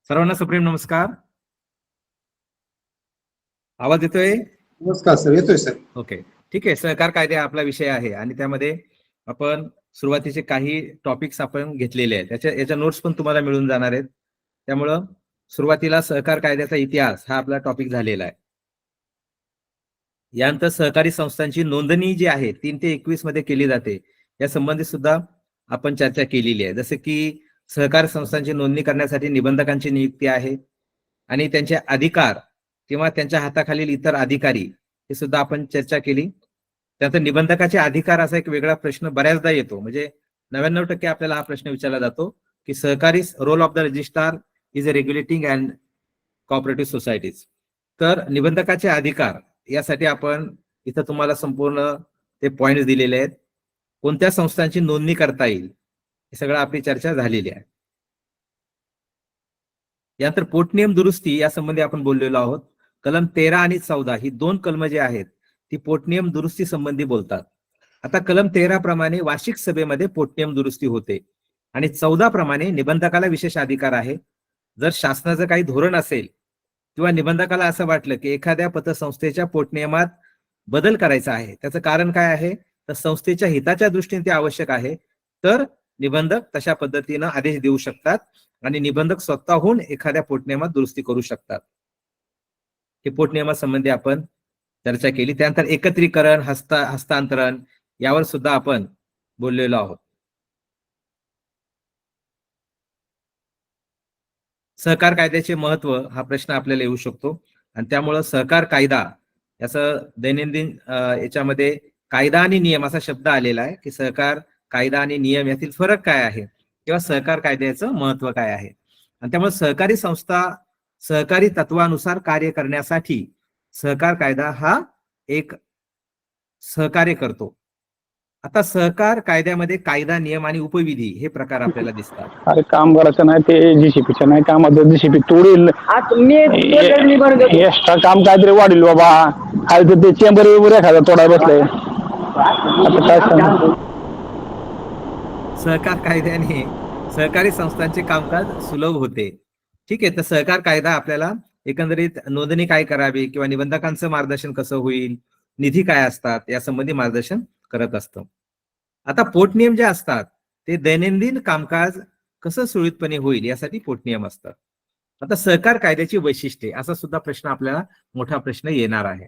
सर्वांना सुप्रीम नमस्कार. आवाज येतोय? नमस्कार सर, येतोय सर. ओके, ठीक आहे. सहकार कायदे आपला विषय आहे आणि त्यामध्ये आपण सुरुवातीचे काही टॉपिक्स आपण घेतलेले आहेत. याच्या नोट्स पण तुम्हाला मिळून जाणार आहेत. त्यामुळं सुरुवातीला सहकार कायद्याचा इतिहास हा आपला टॉपिक झालेला आहे. यानंतर सहकारी संस्थांची नोंदणी जी आहे 3 ते 21 मध्ये केली जाते, या संबंधित सुद्धा आपण चर्चा केलेली आहे. जसं की सहकारी संस्थांची नोंदणी करण्यासाठी निबंधकांची नियुक्ती आहे आणि त्यांचे अधिकार किंवा त्यांच्या हाताखालील इतर अधिकारी हे सुद्धा आपण चर्चा केली. त्यानंतर निबंधकाचे अधिकार असा एक वेगळा प्रश्न बऱ्याचदा येतो. म्हणजे 99% आपल्याला हा प्रश्न विचारला जातो की सहकारी role of the registrar is a regulating and cooperative societies. तर निबंधकाचे अधिकार यासाठी आपण इथं तुम्हाला संपूर्ण ते पॉइंट्स दिलेले आहेत. कोणत्या संस्थांची नोंदणी करता येईल हे सगळं आपली चर्चा झालेली आहे. यानंतर पोटनियम दुरुस्ती यासंबंधी आपण बोललेलो आहोत. कलम 13 आणि 14 ही दोन कलम जे आहेत ती पोटनियम दुरुस्ती संबंधी बोलतात. आता कलम 13 प्रमाणे वार्षिक सभेमध्ये पोटनियम दुरुस्ती होते आणि 14 प्रमाणे निबंधकाला विशेष अधिकार आहे. जर शासनाचं काही धोरण असेल किंवा निबंधकाला असं वाटलं की एखाद्या पतसंस्थेच्या पोटनियमात बदल करायचा आहे, त्याचं कारण काय आहे, तर संस्थेच्या हिताच्या दृष्टीने ते आवश्यक आहे, तर निबंधक तशा पद्धतीनं आदेश देऊ शकतात आणि निबंधक स्वतःहून एखाद्या पोटनियमात दुरुस्ती करू शकतात. हे पोटनियमासंबंधी आपण चर्चा केली. त्यानंतर एकत्रीकरण, हस्तांतरण यावर सुद्धा आपण बोललेलो आहोत. सहकार कायद्याचे महत्व हा प्रश्न आपल्याला येऊ शकतो आणि त्यामुळं सहकार कायदा याचं दैनंदिन याच्यामध्ये कायदा आणि नियम असा शब्द आलेला आहे की सहकार कायदा आणि नियम यातील फरक काय आहे किंवा सहकार कायद्याचं महत्व काय आहे. आणि त्यामुळे सहकारी संस्था सहकारी तत्वानुसार कार्य करण्यासाठी सहकार कायदा हा एक सहकार्य करतो. आता सहकार कायद्यामध्ये कायदा, नियम आणि उपविधी हे प्रकार आपल्याला दिसतात. अरे काम करायचं नाही ते जीसीपीचं नाही कामाचं जीसीपी तोडील एक्स्ट्रा काम काहीतरी वाढील बाबा. खाली ते चेंबर वगैरे एखादा तोडाय बसले. सहकार कायद्याने सहकारी संस्थांचे कामकाज सुलभ होते. ठीक आहे, तर सहकार कायदा आपल्याला एकंदरीत नोंदणी काय करावी किंवा निबंधकांचं मार्गदर्शन कसं होईल, निधी काय असतात यासंबंधी मार्गदर्शन करत असतं. आता पोटनियम जे असतात ते दैनंदिन कामकाज कसं सुरळीतपणे होईल यासाठी पोटनियम असतात. आता सहकार कायद्याची वैशिष्ट्ये असा सुद्धा प्रश्न आपल्याला मोठा प्रश्न येणार आहे.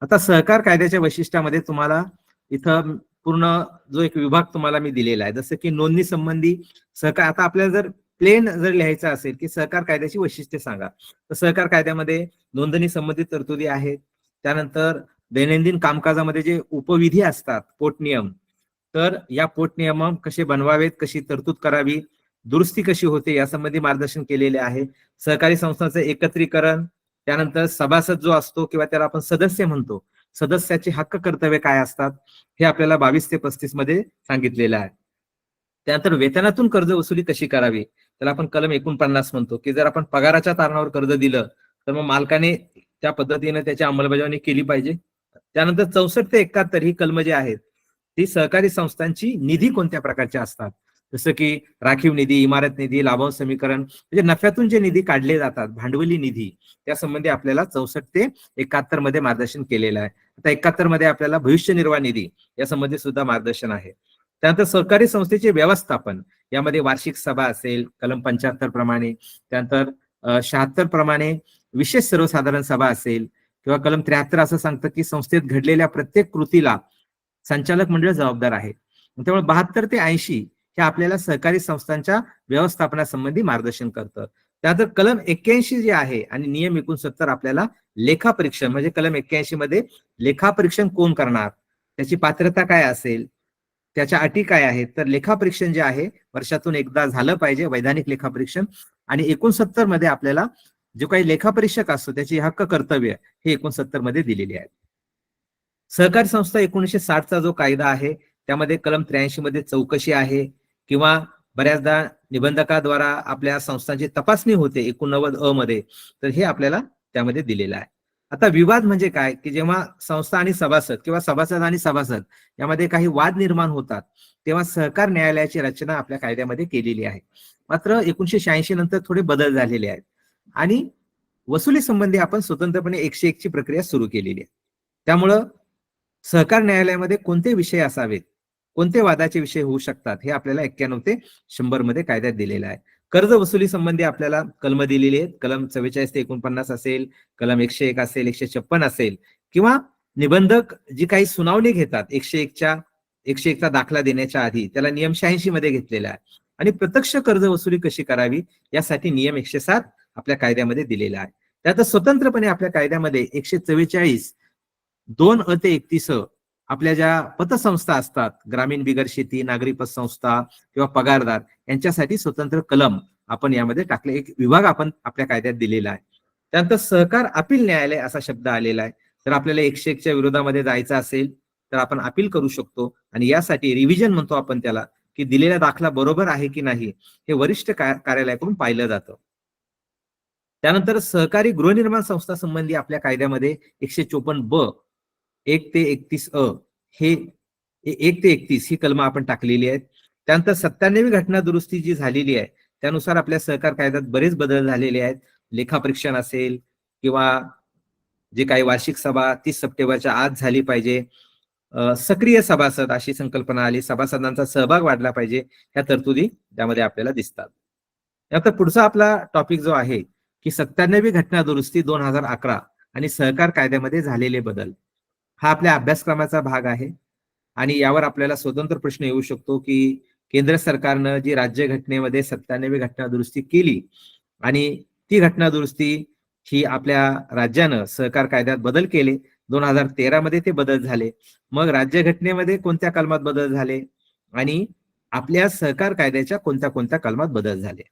आता सहकार कायद्याच्या वैशिष्ट्यामध्ये तुम्हाला इथं पूर्ण जो एक विभाग तुम्हाला मी दिलेला आहे, जसं की नोंदणी संबंधी सहकार. आता आपल्याला जर प्लेन जर लिहायचं असेल की सहकार कायद्याची वैशिष्ट्ये सांगा, तर सहकार कायद्यामध्ये नोंदणी संबंधित तरतुदी आहेत. त्यानंतर दैनंदिन कामकाजामध्ये जे उपविधी असतात पोटनियम, तर या पोटनियम कसे बनवावेत, कशी तरतूद करावी, दुरुस्ती कशी होते यासंबंधी मार्गदर्शन केलेले आहे. सहकारी संस्थांचं एकत्रीकरण, त्यानंतर सभासद जो असतो किंवा त्याला आपण सदस्य म्हणतो, सदस्याचे हक्क कर्तव्य काय असतात हे आपल्याला 22 ते 35 मध्ये सांगितलेलं आहे. त्यानंतर वेतनातून कर्ज वसुली कशी करावी, त्याला आपण कलम 49 म्हणतो की जर आपण पगाराच्या तारणावर कर्ज दिलं तर मग मालकाने त्या पद्धतीने त्याची अंमलबजावणी केली पाहिजे. त्यानंतर 64 ते 71 ही कलम जी आहेत ती सहकारी संस्थांची निधी कोणत्या प्रकारच्या असतात, जसं की राखीव निधी, इमारत निधी, लाभांश समीकरण, म्हणजे नफ्यातून जे निधी काढले जातात, भांडवली निधी, त्या संबंधी आपल्याला 64 ते 71 मध्ये मार्गदर्शन केलेलं आहे. आता 71 मध्ये आपल्याला भविष्य निर्वाह निधी या संबंधी सुद्धा मार्गदर्शन आहे. त्यानंतर सहकारी संस्थेचे व्यवस्थापन यामध्ये वार्षिक सभा असेल कलम 75 प्रमाणे, त्यानंतर 76 प्रमाणे विशेष सर्वसाधारण सभा असेल किंवा कलम 73 असं सांगतं की संस्थेत घडलेल्या प्रत्येक कृतीला संचालक मंडळ जबाबदार आहे. त्यामुळे 72 ते 80 हे आपल्याला सहकारी संस्थांच्या व्यवस्थापनासंबंधी मार्गदर्शन करतं. त्यानंतर कलम 81 जे आहे आणि नियम 69 आपल्याला लेखापरीक्षण, म्हणजे कलम 81 मध्ये लेखापरीक्षण कोण करणार, त्याची पात्रता काय असेल, त्याच्या अटी काय आहेत, तर लेखापरीक्षण जे आहे वर्षातून एकदा झालं पाहिजे, वैधानिक लेखापरीक्षण. आणि 69 मध्ये आपल्याला जो काही लेखापरीक्षक असतो त्याची हक्क कर्तव्य हे 69 मध्ये दिलेली आहेत. सहकारी संस्था 1960 चा जो कायदा आहे त्यामध्ये कलम 83 मध्ये चौकशी आहे किंवा बऱ्याचदा निबंधकाद्वारा आपल्या संस्थांची तपासणी होते 89 अ मध्ये, तर हे आपल्याला त्यामध्ये दिलेलं आहे. आता विवाद म्हणजे काय, की जेव्हा संस्था आणि सभासद किंवा सभासद आणि सभासद यामध्ये काही वाद निर्माण होतात, तेव्हा सहकार न्यायालयाची रचना आपल्या कायद्यामध्ये केलेली आहे. मात्र 1986 नंतर थोडे बदल झालेले आहेत आणि वसुली संबंधी आपण स्वतंत्रपणे 101 ची प्रक्रिया सुरू केलेली आहे. त्यामुळं सहकार न्यायालयामध्ये कोणते विषय असावेत, कोणते वादाचे विषय होऊ शकतात, हे आपल्याला 91 ते 100 मध्ये कायद्यात दिलेलं आहे. कर्ज वसुली संबंधी आपल्याला कलम दिलेली आहेत. कलम 44 ते 49 असेल, कलम 101 असेल, 156 असेल, किंवा निबंधक जी काही सुनावणी घेतात 101 चा दाखला देण्याच्या आधी त्याला नियम 86 मध्ये घेतलेला आहे. आणि प्रत्यक्ष कर्ज वसुली कशी करावी यासाठी नियम 107 आपल्या कायद्यामध्ये दिलेला आहे. त्यात स्वतंत्रपणे आपल्या कायद्यामध्ये 144 2 अ ते 31 आपल्या ज्या पतसंस्था असतात, ग्रामीण बिगर शेती, नागरी पतसंस्था किंवा पगारदार, यांच्यासाठी स्वतंत्र कलम आपण यामध्ये टाकले. एक विभाग आपण आपल्या कायद्यात दिलेला आहे. त्यानंतर सहकार अपील न्यायालय असा शब्द आलेला आहे. तर आपल्याला 101 च्या विरोधामध्ये जायचं असेल तर आपण अपील करू शकतो आणि यासाठी रिव्हिजन म्हणतो आपण त्याला, की दिलेला दाखला बरोबर आहे की नाही हे वरिष्ठ कार्यालयाकडून पाहिलं जातं. त्यानंतर सहकारी गृहनिर्माण संस्था संबंधी आपल्या कायद्यामध्ये 154 ब 1 ते 31 अ हे 1 ते 31 ही कलम आपण टाकलेली आहेत. त्यानंतर 97वी घटना दुरुस्ती जी झालेली आहे त्यानुसार आपल्या सहकार कायद्यात बरेच बदल झालेले आहेत. लेखापरीक्षण असेल किंवा जे काही वार्षिक सभा 30 सप्टेंबरच्या आत झाली पाहिजे. सक्रिय सभासद अशी संकल्पना आली, सभासदांचा सहभाग वाढला पाहिजे, ह्या तरतुदी त्यामध्ये आपल्याला दिसतात. आता पुढचा आपला टॉपिक जो आहे की 97वी घटना दुरुस्ती 2011 आणि सहकार कायद्यामध्ये झालेले बदल, हा आपल्या अभ्यासक्रमाचा भाग आहे. आणि यावर आपल्याला स्वतंत्र प्रश्न येऊ शकतो की केंद्र सरकारनं जी राज्यघटनेमध्ये 97वी घटना दुरुस्ती केली आणि ती घटना दुरुस्ती ही आपल्या राज्यानं सहकार कायद्यात बदल केले. 2013 मध्ये ते बदल झाले. मग राज्यघटनेमध्ये कोणत्या कलमात बदल झाले आणि आपल्या सहकार कायद्याच्या कोणत्या कोणत्या कलमात बदल झाले.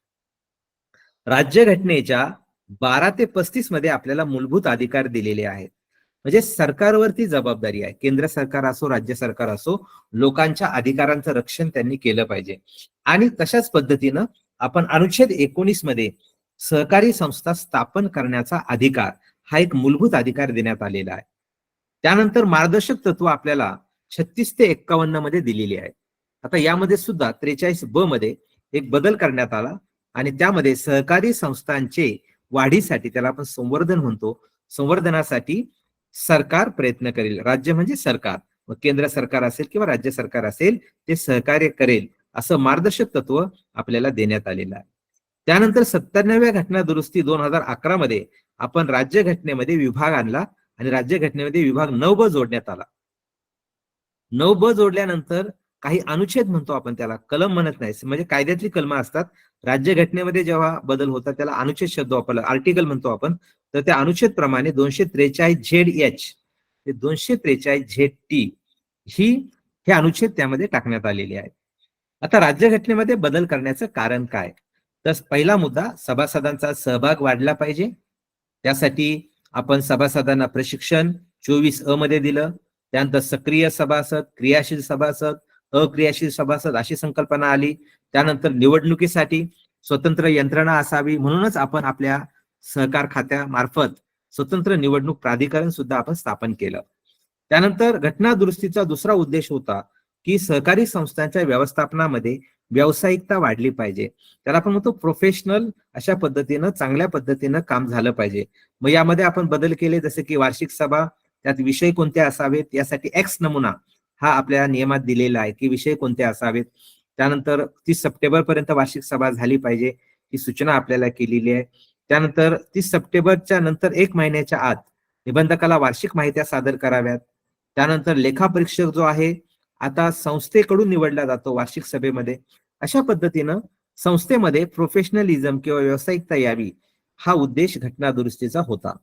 राज्यघटनेच्या 12 ते 35 मध्ये आपल्याला मूलभूत अधिकार दिलेले आहेत. म्हणजे सरकारवरती जबाबदारी आहे, केंद्र सरकार असो राज्य सरकार असो, लोकांच्या अधिकारांचं रक्षण त्यांनी केलं पाहिजे. आणि तशाच पद्धतीनं आपण अनुच्छेद 19 मध्ये सहकारी संस्था स्थापन करण्याचा अधिकार हा एक मूलभूत अधिकार देण्यात आलेला आहे. त्यानंतर मार्गदर्शक तत्व आपल्याला 36 ते 51 मध्ये दिलेली आहे. आता यामध्ये सुद्धा 43 ब मध्ये एक बदल करण्यात आला आणि त्यामध्ये सहकारी संस्थांचे वाढीसाठी, त्याला आपण संवर्धन म्हणतो, संवर्धनासाठी सरकार प्रयत्न करेल. राज्य म्हणजे सरकार, मग केंद्र सरकार असेल किंवा राज्य सरकार असेल, ते सहकार्य करेल असं मार्गदर्शक तत्व आपल्याला देण्यात आलेलं आहे. त्यानंतर 97व्या घटना दुरुस्ती 2011 मध्ये आपण राज्यघटनेमध्ये विभाग आणला आणि राज्यघटनेमध्ये विभाग 9ब जोडण्यात आला. 9ब जोडल्यानंतर काही अनुच्छेद म्हणतो आपण त्याला, कलम म्हणत नाही, म्हणजे कायद्यातली कलमं असतात. राज्यघटनेमध्ये जेव्हा बदल होतात त्याला अनुच्छेद शब्द वापरला, आर्टिकल म्हणतो आपण. तर त्या अनुच्छेद प्रमाणे 243 ZH ते 243 ZT ही हे अनुच्छेद त्यामध्ये टाकण्यात आलेले आहेत. आता राज्यघटनेमध्ये बदल करण्याचं कारण काय, तर पहिला मुद्दा, सभासदांचा सहभाग वाढला पाहिजे. त्यासाठी आपण सभासदांना प्रशिक्षण 24 अ मध्ये दिलं. त्यानंतर सक्रिय सभासद, क्रियाशील सभासद, अक्रियाशील सभासद अशी संकल्पना आली. त्यानंतर निवडणुकीसाठी स्वतंत्र यंत्रणा असावी, म्हणूनच आपण आपल्या सहकार खात्यामार्फत स्वतंत्र निवडणूक प्राधिकरण सुद्धा आपण स्थापन केलं. त्यानंतर घटना दुरुस्तीचा दुसरा उद्देश होता की सहकारी संस्थांच्या व्यवस्थापनामध्ये व्यावसायिकता वाढली पाहिजे. त्याला आपण म्हणतो प्रोफेशनल अशा पद्धतीनं, चांगल्या पद्धतीनं काम झालं पाहिजे. मग यामध्ये आपण बदल केले, जसे की वार्षिक सभा, त्यात विषय कोणते असावेत यासाठी एक्स नमुना हा आपल्या नियमात दिलेला आहे की विषय कोणते असावेत. त्यानंतर 30 सप्टेंबर पर्यंत वार्षिक सभा झाली पाहिजे ही सूचना आपल्याला केलेली आहे. त्यानंतर 30 सप्टेंबरच्या नंतर 1 महिन्याच्या आत निबंधकाला वार्षिक माहित्या सादर कराव्यात. त्यानंतर लेखापरीक्षक जो आहे आता संस्थेकडून निवडला जातो वार्षिक सभेमध्ये. अशा पद्धतीनं संस्थेमध्ये प्रोफेशनलिझम किंवा व्यावसायिकता यावी हा उद्देश घटना दुरुस्तीचा होता.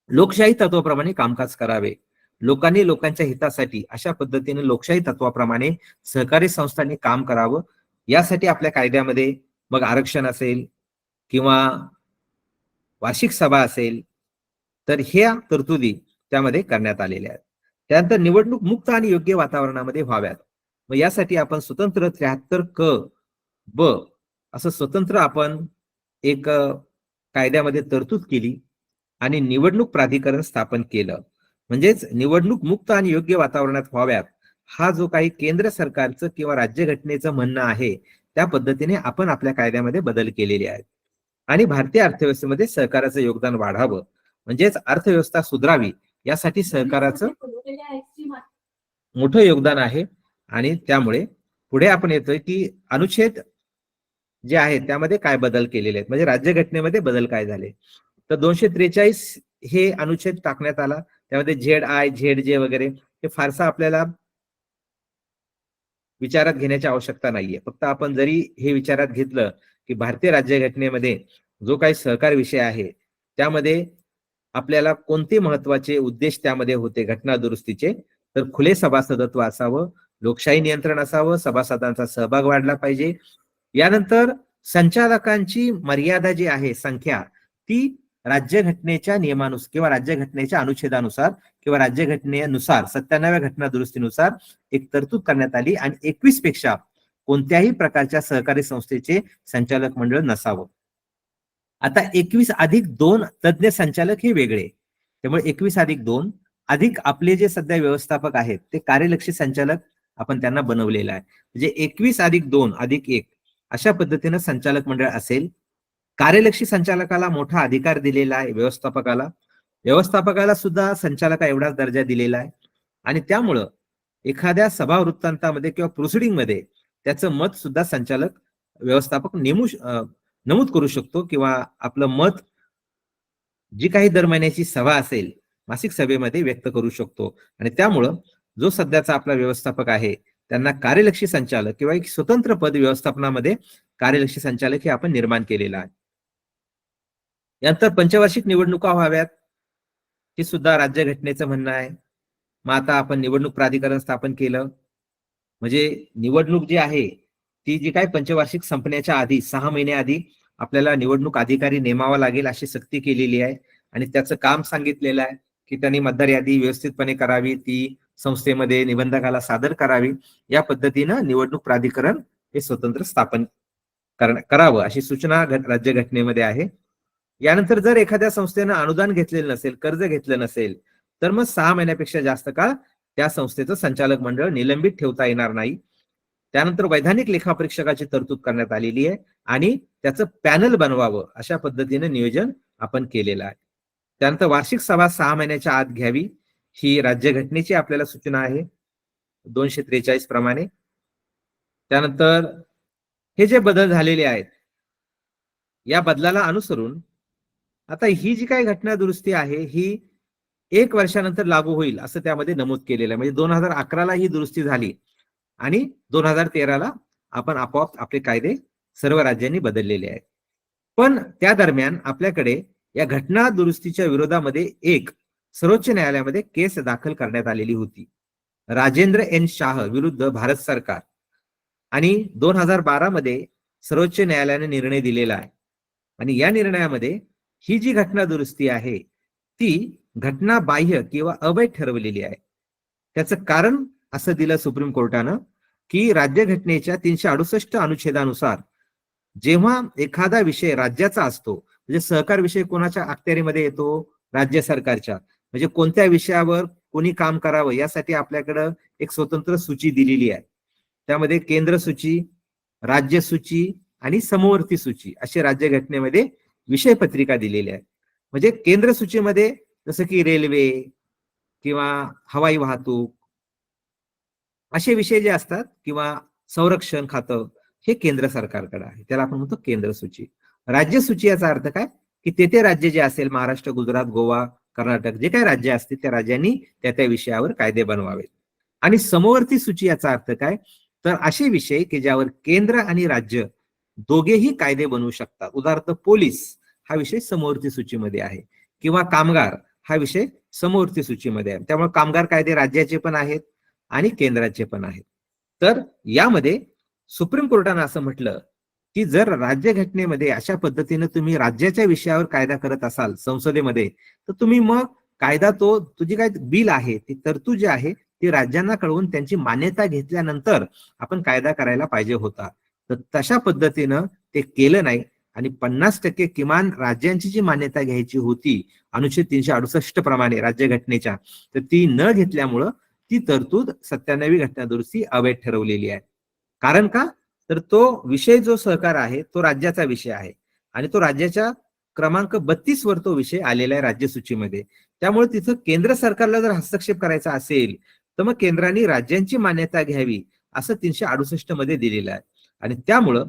लोकशाही तत्वाप्रमाणे कामकाज करावे, लोकांनी लोकांच्या हितासाठी अशा पद्धतीने लोकशाही तत्वाप्रमाणे सहकारी संस्थांनी काम करावं, यासाठी आपल्या कायद्यामध्ये मग आरक्षण असेल किंवा वार्षिक सभा असेल तर ह्या तरतुदी त्यामध्ये करण्यात आलेल्या आहेत. त्यानंतर निवडणूक मुक्त आणि योग्य वातावरणामध्ये व्हाव्यात. मग यासाठी आपण स्वतंत्र 73 क ब असं स्वतंत्र आपण एक कायद्यामध्ये तरतूद केली आणि निवडणूक प्राधिकरण स्थापन केलं. म्हणजेच निवडणूक मुक्त आणि योग्य वातावरणात व्हाव्यात, हा जो काही केंद्र सरकारचं किंवा राज्यघटनेचं म्हणणं आहे, त्या पद्धतीने आपण आपल्या कायद्यामध्ये बदल केलेले आहेत. आणि भारतीय अर्थव्यवस्थेमध्ये सहकाराचं योगदान वाढावं, म्हणजेच अर्थव्यवस्था सुधारावी, यासाठी सहकाराचं मोठं योगदान आहे. आणि त्यामुळे पुढे आपण येतोय की अनुच्छेद जे आहे त्यामध्ये काय बदल केलेले आहेत, म्हणजे राज्यघटनेमध्ये बदल काय झाले. तर 243 हे अनुच्छेद टाकण्यात आला. त्यामध्ये ZI, ZJ वगैरे हे फारसा आपल्याला विचारात घेण्याची आवश्यकता नाहीये. फक्त आपण जरी हे विचारात घेतलं की भारतीय राज्यघटनेमध्ये जो काही सहकार विषय आहे त्यामध्ये आपल्याला कोणते महत्वाचे उद्देश त्यामध्ये होते घटना दुरुस्तीचे, तर खुले सभासदत्व असावं, लोकशाही नियंत्रण असावं, सभासदांचा सहभाग वाढला पाहिजे. यानंतर संचालकांची मर्यादा जी आहे संख्या, ती राज्यघटनेच्या नियमानुसार किंवा राज्यघटनेच्या अनुच्छेदानुसार किंवा राज्यघटनेनुसार 97व्या घटना दुरुस्तीनुसार एक तरतूद करण्यात आली आणि 21 पेक्षा कोणत्याही प्रकारच्या सहकारी संस्थेचे संचालक मंडळ नसावं. आता 21+2 तज्ज्ञ संचालक हे वेगळे, त्यामुळे 21+2 अधिक आपले जे सध्या व्यवस्थापक आहेत ते कार्यलक्षी संचालक आपण त्यांना बनवलेलं आहे. म्हणजे 21+2+1 अशा पद्धतीनं संचालक मंडळ असेल. कार्यलक्षी संचालकाला मोठा अधिकार दिलेला आहे व्यवस्थापकाला, व्यवस्थापकाला सुद्धा संचालका एवढाच दर्जा दिलेला आहे. आणि त्यामुळं एखाद्या सभा वृत्तांतामध्ये किंवा प्रोसिडिंग मध्ये त्याचं मत सुद्धा संचालक व्यवस्थापक नमूद करू शकतो किंवा आपलं मत जी काही दर महिन्याची सभा असेल मासिक सभेमध्ये व्यक्त करू शकतो. आणि त्यामुळं जो सध्याचा आपला व्यवस्थापक आहे त्यांना कार्यलक्षी संचालक किंवा एक स्वतंत्र पद व्यवस्थापनामध्ये कार्यलक्षी संचालक हे आपण निर्माण केलेला आहे. यानंतर पंचवार्षिक निवडणुका व्हाव्यात, हे सुद्धा राज्यघटनेचं म्हणणं आहे. मग आता आपण निवडणूक प्राधिकरण स्थापन केलं, म्हणजे निवडणूक जी आहे ती जी काय पंचवार्षिक संपण्याच्या आधी 6 महिन्याआधी आपल्याला निवडणूक अधिकारी नेमावा लागेल अशी सक्ती केलेली आहे. आणि त्याचं काम सांगितलेलं आहे की त्यांनी मतदार यादी व्यवस्थितपणे करावी, ती संस्थेमध्ये निबंधकाला सादर करावी. या पद्धतीनं निवडणूक प्राधिकरण हे स्वतंत्र स्थापन करावं अशी सूचना राज्यघटनेमध्ये आहे. यानंतर जर एखाद्या संस्थेनं अनुदान घेतलेलं नसेल, कर्ज घेतलं नसेल, तर मग 6 महिन्यापेक्षा जास्त काळ त्या संस्थेचं संचालक मंडळ निलंबित ठेवता येणार नाही. त्यानंतर वैधानिक लेखापरीक्षकाची तरतूद करण्यात आलेली आहे आणि त्याचं पॅनल बनवावं अशा पद्धतीने नियोजन आपण केलेलं आहे. त्यानंतर वार्षिक सभा 6 महिन्याच्या आत घ्यावी, ही राज्यघटनेची आपल्याला सूचना आहे 243 प्रमाणे. त्यानंतर हे जे बदल झालेले आहेत या बदलाला अनुसरून आता ही जी काही घटना दुरुस्ती आहे ही 1 वर्षानंतर लागू होईल असं त्यामध्ये नमूद केलेलं आहे. म्हणजे 2011ला ही दुरुस्ती झाली आणि 2013ला आपण आपोआप आपले कायदे सर्व राज्यांनी बदललेले आहेत. पण त्या दरम्यान आपल्याकडे या घटना दुरुस्तीच्या विरोधामध्ये एक सर्वोच्च न्यायालयामध्ये केस दाखल करण्यात आलेली होती, राजेंद्र एन शाह विरुद्ध भारत सरकार. आणि 2012 मध्ये सर्वोच्च न्यायालयाने निर्णय दिलेला आहे. आणि या निर्णयामध्ये ही जी घटना दुरुस्ती आहे ती घटना बाह्य किंवा अवैध ठरवलेली आहे. त्याचं कारण असं दिलं सुप्रीम कोर्टानं की राज्यघटनेच्या 368 अनुच्छेदानुसार जेव्हा एखादा विषय राज्याचा असतो, म्हणजे सहकार विषय कोणाच्या अखत्यारीमध्ये येतो, राज्य सरकारच्या, म्हणजे कोणत्या विषयावर कोणी काम करावं यासाठी आपल्याकडं एक स्वतंत्र सूची दिलेली आहे. त्यामध्ये केंद्र सूची, राज्य सूची आणि समवर्ती सूची असे राज्यघटनेमध्ये विषय पत्रिका दिलेल्या आहेत. म्हणजे केंद्र सूचीमध्ये जसं की रेल्वे किंवा हवाई वाहतूक असे विषय जे असतात किंवा संरक्षण खातं हे केंद्र सरकारकडे आहे, त्याला आपण म्हणतो केंद्र सूची. राज्य सूची याचा अर्थ काय की ते राज्य जे असेल महाराष्ट्र, गुजरात, गोवा, कर्नाटक जे काही राज्य असतील त्या राज्यांनी त्या विषयावर कायदे बनवावेत. आणि समवर्ती सूची याचा अर्थ काय तर असे विषय की ज्यावर केंद्र आणि राज्य दोघेही कायदे बनवू शकतात. उदाहरणार्थ पोलीस हा विषय समवर्ती सूचीमध्ये आहे किंवा कामगार हा विषय समवर्ती सूचीमध्ये आहे. त्यामुळे कामगार कायदे राज्याचे पण आहेत आणि केंद्राचे पण आहेत. तर यामध्ये सुप्रीम कोर्टानं असं म्हटलं की जर राज्यघटनेमध्ये अशा पद्धतीने तुम्ही राज्याच्या विषयावर कायदा करत असाल संसदेमध्ये, तर तुम्ही मग कायदा तुझी काय बिल आहे ती तरतूद जी आहे ती राज्यांना कळवून त्यांची मान्यता घेतल्यानंतर आपण कायदा करायला पाहिजे होता. तर तशा पद्धतीनं ते केलं नाही आणि 50% किमान राज्यांची जी मान्यता घ्यायची होती अनुच्छेद 368 प्रमाणे राज्यघटनेच्या, तर ती न घेतल्यामुळं ती तरतूद 97वी घटना दुरुस्ती अवैध ठरवलेली आहे. कारण का? तर तो विषय जो सहकार आहे तो राज्याचा विषय आहे आणि तो राज्याच्या क्रमांक 32 वर तो विषय आलेला आहे राज्य सूचीमध्ये. त्यामुळे तिथं केंद्र सरकारला जर हस्तक्षेप करायचा असेल तर मग केंद्राने राज्यांची मान्यता घ्यावी असं 368 मध्ये दिलेलं आहे आणि त्यामुळं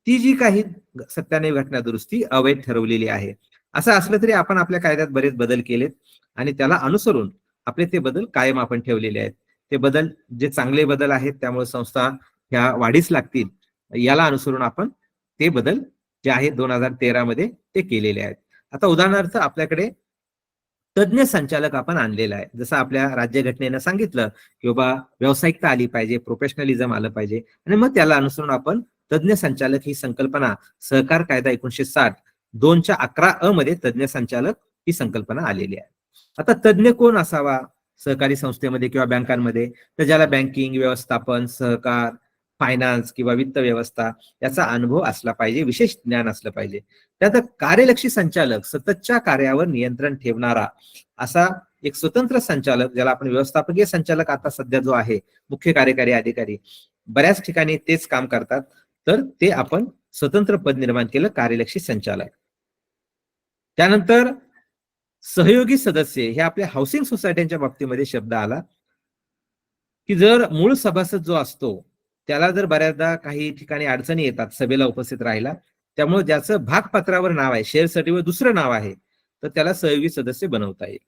ती जी काही 97वी घटना दुरुस्ती अवैध ठरवलेली आहे. असं असलं तरी आपण आपल्या कायद्यात बरेच बदल केलेत आणि त्याला अनुसरून आपले ते बदल कायम आपण ठेवलेले आहेत. ते बदल जे चांगले बदल आहेत त्यामुळे संस्था ह्या वाढीस लागतील याला अनुसरून आपण ते बदल जे आहेत 2013 मध्ये ते केलेले आहेत. आता उदाहरणार्थ आपल्याकडे तज्ञ संचालक आपण आणलेला आहे. जसं आपल्या राज्यघटनेनं सांगितलं की बाबा व्यावसायिकता आली पाहिजे, प्रोफेशनलिझम आलं पाहिजे आणि मग त्याला अनुसरून आपण तज्ञ संचालक ही संकल्पना सहकार कायदा 1960 2च्या 11 मध्ये तज्ञ संचालक ही संकल्पना आलेली आहे. आता तज्ञ कोण असावा सहकारी संस्थेमध्ये किंवा बँकांमध्ये? तर ज्याला बँकिंग, व्यवस्थापन, सहकार, फायनान्स किंवा वित्त व्यवस्था याचा अनुभव असला पाहिजे, विशेष ज्ञान असलं पाहिजे. त्यात कार्यलक्षी संचालक सततच्या कार्यावर नियंत्रण ठेवणारा असा एक स्वतंत्र संचालक, ज्याला आपण व्यवस्थापकीय संचालक आता सध्या जो आहे मुख्य कार्यकारी अधिकारी, बऱ्याच ठिकाणी तेच काम करतात, तर ते आपण स्वतंत्र पद निर्माण केलं, कार्यलक्षी संचालक. त्यानंतर सहयोगी सदस्य हे आपल्या हाऊसिंग सोसायट्यांच्या बाबतीमध्ये शब्द आला की जर मूळ सभासद जो असतो त्याला जर बऱ्याचदा काही ठिकाणी अडचणी येतात सभेला उपस्थित राहायला, त्यामुळे ज्याचं भागपत्रावर नाव आहे, शेअर सर्टिफिकेटवर दुसरं नाव आहे, तर त्याला सहयोगी सदस्य बनवता येईल.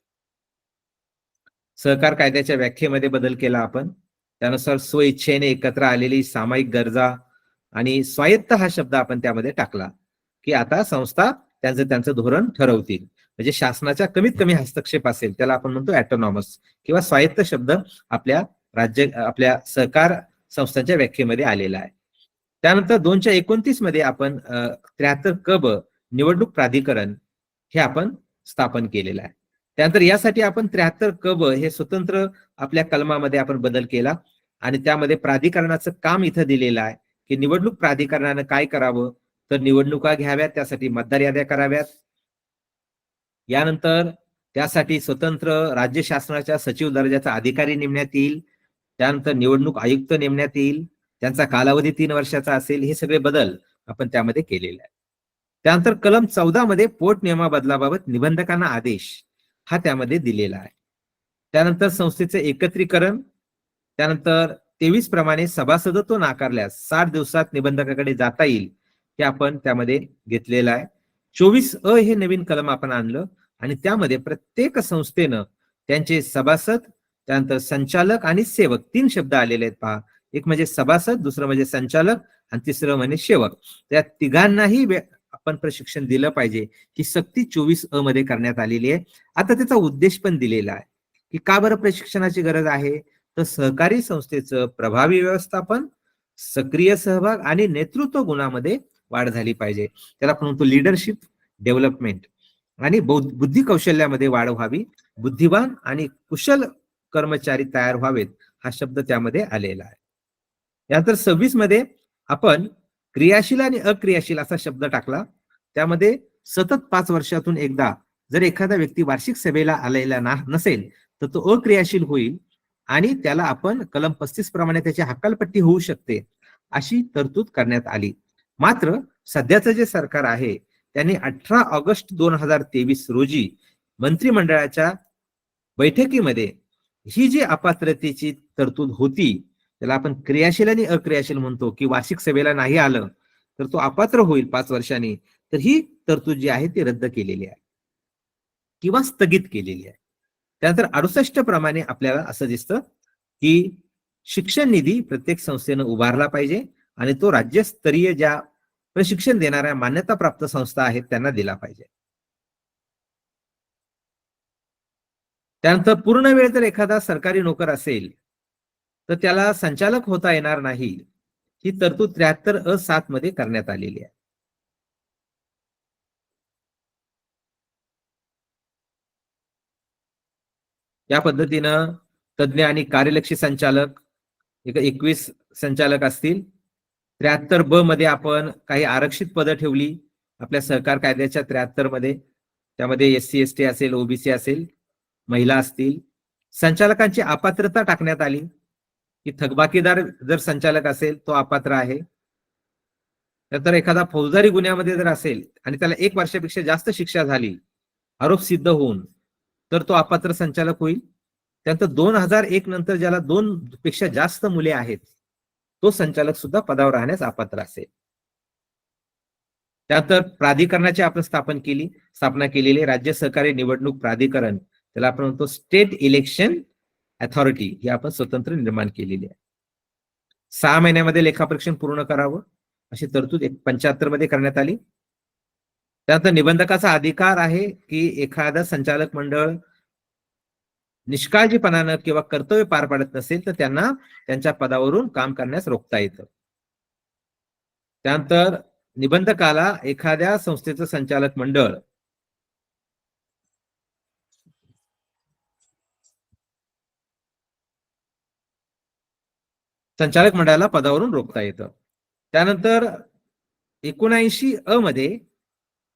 सहकार कायद्याच्या व्याख्येमध्ये बदल केला आपण. त्यानुसार स्वइच्छेने एकत्र आलेली सामायिक गरजा आणि स्वायत्त हा शब्द आपण त्यामध्ये टाकला की आता संस्था त्यांचं धोरण ठरवतील. म्हणजे शासनाच्या कमीत कमी हस्तक्षेप असेल त्याला आपण म्हणतो ऑटोनॉमस किंवा स्वायत्त शब्द आपल्या सहकार संस्थांच्या व्याख्येमध्ये आलेला आहे. त्यानंतर 229 मध्ये आपण 73 क ब निवडणूक प्राधिकरण हे आपण स्थापन केलेलं आहे. त्यानंतर यासाठी आपण 73 क ब हे स्वतंत्र आपल्या कलमामध्ये आपण बदल केला आणि त्यामध्ये प्राधिकरणाचं काम इथं दिलेलं आहे की निवडणूक प्राधिकरणानं काय करावं, तर निवडणुका घ्याव्यात, त्यासाठी मतदार याद्या कराव्यात, यानंतर त्यासाठी स्वतंत्र राज्य शासनाच्या सचिव दर्जाचा अधिकारी नेमण्यात येईल, त्यानंतर निवडणूक आयुक्त नेमण्यात येईल, त्यांचा कालावधी 3 वर्षाचा असेल. हे सगळे बदल आपण त्यामध्ये केलेले आहे. त्यानंतर कलम 14 मध्ये पोट नियमा बदलाबाबत निबंधकांना आदेश हा त्यामध्ये दिलेला आहे. त्यानंतर संस्थेचे एकत्रीकरण, त्यानंतर 23 प्रमाणे सभासदत्व नाकारल्यास 60 दिवसात निबंधकाकडे जाता येईल हे आपण त्यामध्ये घेतलेलं आहे. 24 अ हे नवीन कलम आपण आणलं आणि त्यामध्ये प्रत्येक संस्थेनं त्यांचे सभासद, त्यानंतर संचालक आणि सेवक 3 शब्द आलेले आहेत पहा. एक म्हणजे सभासद, दुसरं म्हणजे संचालक आणि तिसरं म्हणजे सेवक. त्या तिघांनाही आपण प्रशिक्षण दिलं पाहिजे ही सक्ती 24 अ मध्ये करण्यात आलेली आहे. आता त्याचा उद्देश पण दिलेला आहे की का बरं प्रशिक्षणाची गरज आहे, तर सहकारी संस्थेचं प्रभावी व्यवस्थापन, सक्रिय सहभाग आणि नेतृत्व गुणामध्ये वाढ झाली पाहिजे. त्याला आपण म्हणतो लिडरशिप डेव्हलपमेंट आणि बुद्धी कौशल्यामध्ये वाढ व्हावी, बुद्धिवान आणि कुशल कर्मचारी तयार व्हावेत हा शब्द त्यामध्ये आलेला आहे. यानंतर 26 मध्ये आपण क्रियाशील आणि अक्रियाशील असा शब्द टाकला. त्यामध्ये सतत 5 वर्षातून एकदा जर एखादा व्यक्ती वार्षिक सभेला आलेला नसेल तर तो अक्रियाशील होईल आणि त्याला आपण कलम 35 प्रमाणे त्याची हकालपट्टी होऊ शकते अशी तरतूद करण्यात आली. मात्र सध्याचं जे सरकार आहे त्यांनी 18 ऑगस्ट 2023 रोजी मंत्रिमंडळाच्या बैठकीमध्ये ही जी अपात्रतेची तरतूद होती, त्याला आपण क्रियाशील आणि अक्रियाशील म्हणतो की वार्षिक सभेला नाही आलं तर तो अपात्र होईल 5 वर्षांनी, तर ही तरतूद जी आहे ती रद्द केलेली आहे किंवा स्थगित केलेली आहे. त्यानंतर 68 प्रमाणे आपल्याला असं दिसतं की शिक्षण निधी प्रत्येक संस्थेनं उभारला पाहिजे आणि तो राज्यस्तरीय ज्या प्रशिक्षण देणाऱ्या मान्यताप्राप्त संस्था आहेत त्यांना दिला पाहिजे. त्यानंतर पूर्ण वेळ जर एखादा सरकारी नोकर असेल तर त्याला संचालक होता येणार नाही ही तरतूद 73 अ 7 मध्ये करण्यात आलेली आहे. या पद्धतीनं तज्ञ आणि कार्यलक्षी संचालक 21 संचालक असतील. 73 ब मध्ये आपण काही आरक्षित पदं ठेवली आपल्या सहकार कायद्याच्या 73 मध्ये, त्यामध्ये SC ST असेल, OBC असेल, महिला असतील, संचालकांची अपात्रता टाकण्यात आली की थकबाकीदार जर संचालक असेल तो अपात्र आहे. तर एखादा फौजदारी गुन्ह्यामध्ये जर असेल आणि त्याला 1 वर्षापेक्षा जास्त शिक्षा झाली आरोप सिद्ध होऊन, तर तो अपात्र संचालक होईल. त्यानंतर 2001 नंतर ज्याला 2 पेक्षा जास्त मुले आहेत तो संचालक सुद्धा पदावर राहण्यास अपात्र असेल. त्यानंतर प्राधिकरणाची आपण स्थापना केलेली राज्य सहकारी निवडणूक प्राधिकरण, त्याला आपण म्हणतो स्टेट इलेक्शन अथॉरिटी, ही आपण स्वतंत्र निर्माण केलेली आहे. 6 महिन्यामध्ये लेखापरीक्षण पूर्ण करावं अशी तरतूद 75 मध्ये करण्यात आली. त्यानंतर निबंधकाचा अधिकार आहे की एखादा संचालक मंडळ निष्काळजीपणानं किंवा कर्तव्य पार पाडत नसेल तर त्यांना त्यांच्या पदावरून काम करण्यास रोखता येतं. त्यानंतर निबंधकाला एखाद्या संस्थेचं संचालक मंडळ संचालक मंडळाला पदावरून रोखता येतं. त्यानंतर 79 अ मध्ये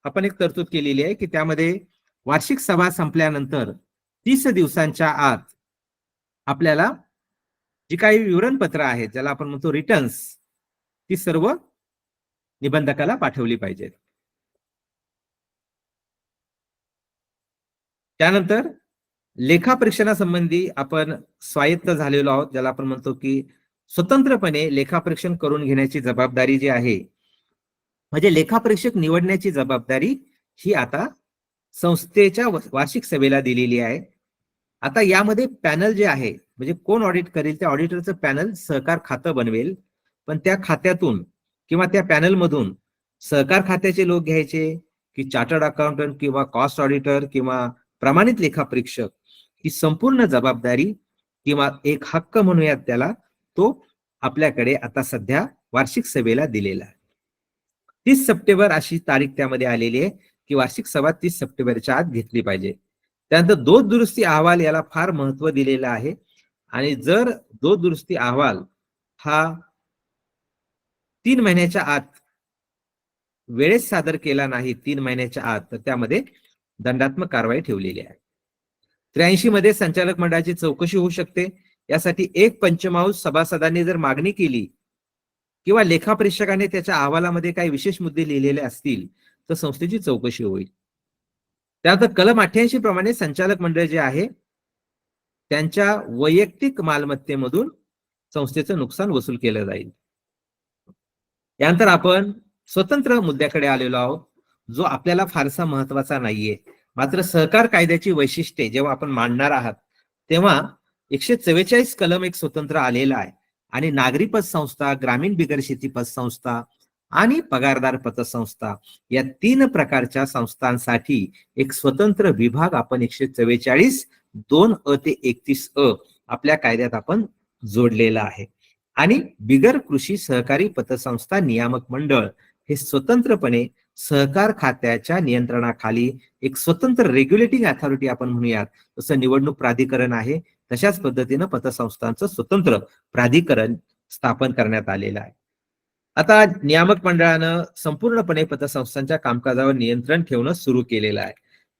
आपण एक तरतूद केलेली आहे की त्यामध्ये वार्षिक सभा संपल्यानंतर 30 दिवसांच्या आत आपल्याला जी काही विवरणपत्र आहेत, ज्याला आपण म्हणतो रिटर्न्स, ती सर्व निबंधकाला पाठवली पाहिजेत. त्यानंतर लेखापरीक्षणासंबंधी आपण स्वायत्त झालेलो आहोत, ज्याला आपण म्हणतो की स्वतंत्रपणे लेखापरीक्षण करून घेण्याची जबाबदारी जी आहे, म्हणजे लेखापरीक्षक निवडण्याची जबाबदारी ही आता संस्थेच्या वार्षिक सभेला दिलेली आहे. आता यामध्ये पॅनल जे आहे, म्हणजे कोण ऑडिट करेल, त्या ऑडिटरचं पॅनल सहकार खातं बनवेल. पण त्या खात्यातून किंवा त्या पॅनल मधून सहकार खात्याचे लोक घ्यायचे की चार्टर्ड अकाउंटंट किंवा कॉस्ट ऑडिटर किंवा प्रमाणित लेखापरीक्षक, ही संपूर्ण जबाबदारी किंवा एक हक्क म्हणूयात त्याला, तो आपल्याकडे आता सध्या वार्षिक सभेला दिलेला आहे. 30 सप्टेंबर अशी तारीख त्यामध्ये आलेली आहे की वार्षिक सभा 30 सप्टेंबरच्या आत घेतली पाहिजे. त्यानंतर दोष दुरुस्ती अहवाल याला फार महत्व दिलेलं आहे. आणि जर दोष दुरुस्ती अहवाल हा 3 महिन्याच्या आत वेळेस सादर केला नाही, 3 महिन्याच्या आत, तर त्यामध्ये दंडात्मक कारवाई ठेवलेली आहे. 83 मध्ये संचालक मंडळाची चौकशी होऊ शकते. यासाठी 1 पंचमांश सभासदांनी जर मागणी केली किंवा लेखापरीक्षकाने त्याच्या अहवालामध्ये काही विशेष मुद्दे लिहिलेले असतील तर संस्थेची चौकशी होईल. त्यानंतर कलम 88 प्रमाणे संचालक मंडळ जे आहे त्यांच्या वैयक्तिक मालमत्तेमधून संस्थेचं नुकसान वसूल केलं जाईल. यानंतर आपण स्वतंत्र मुद्द्याकडे आलेलो आहोत, जो आपल्याला फारसा महत्वाचा नाहीये. मात्र सहकार कायद्याची वैशिष्ट्ये जेव्हा आपण मांडणार आहात तेव्हा 144 कलम एक स्वतंत्र आलेला आहे. आणि नागरी पतसंस्था, ग्रामीण बिगर शेती पतसंस्था आणि पगारदार पतसंस्था या 3 प्रकारच्या संस्थांसाठी एक स्वतंत्र विभाग आपण 144 2 अ ते 31 अ आपल्या कायद्यात आपण जोडलेला आहे. आणि बिगर कृषी सहकारी पतसंस्था नियामक मंडळ हे स्वतंत्रपणे सहकार खात्याच्या नियंत्रणाखाली एक स्वतंत्र रेग्युलेटिंग अथॉरिटी आपण म्हणूयात, जसं निवडणूक प्राधिकरण आहे तशाच पद्धतीनं पतसंस्थांचं स्वतंत्र प्राधिकरण स्थापन करण्यात आलेलं आहे. आता नियामक मंडळानं संपूर्णपणे पतसंस्थांच्या कामकाजावर नियंत्रण ठेवणं सुरू केलेलं आहे.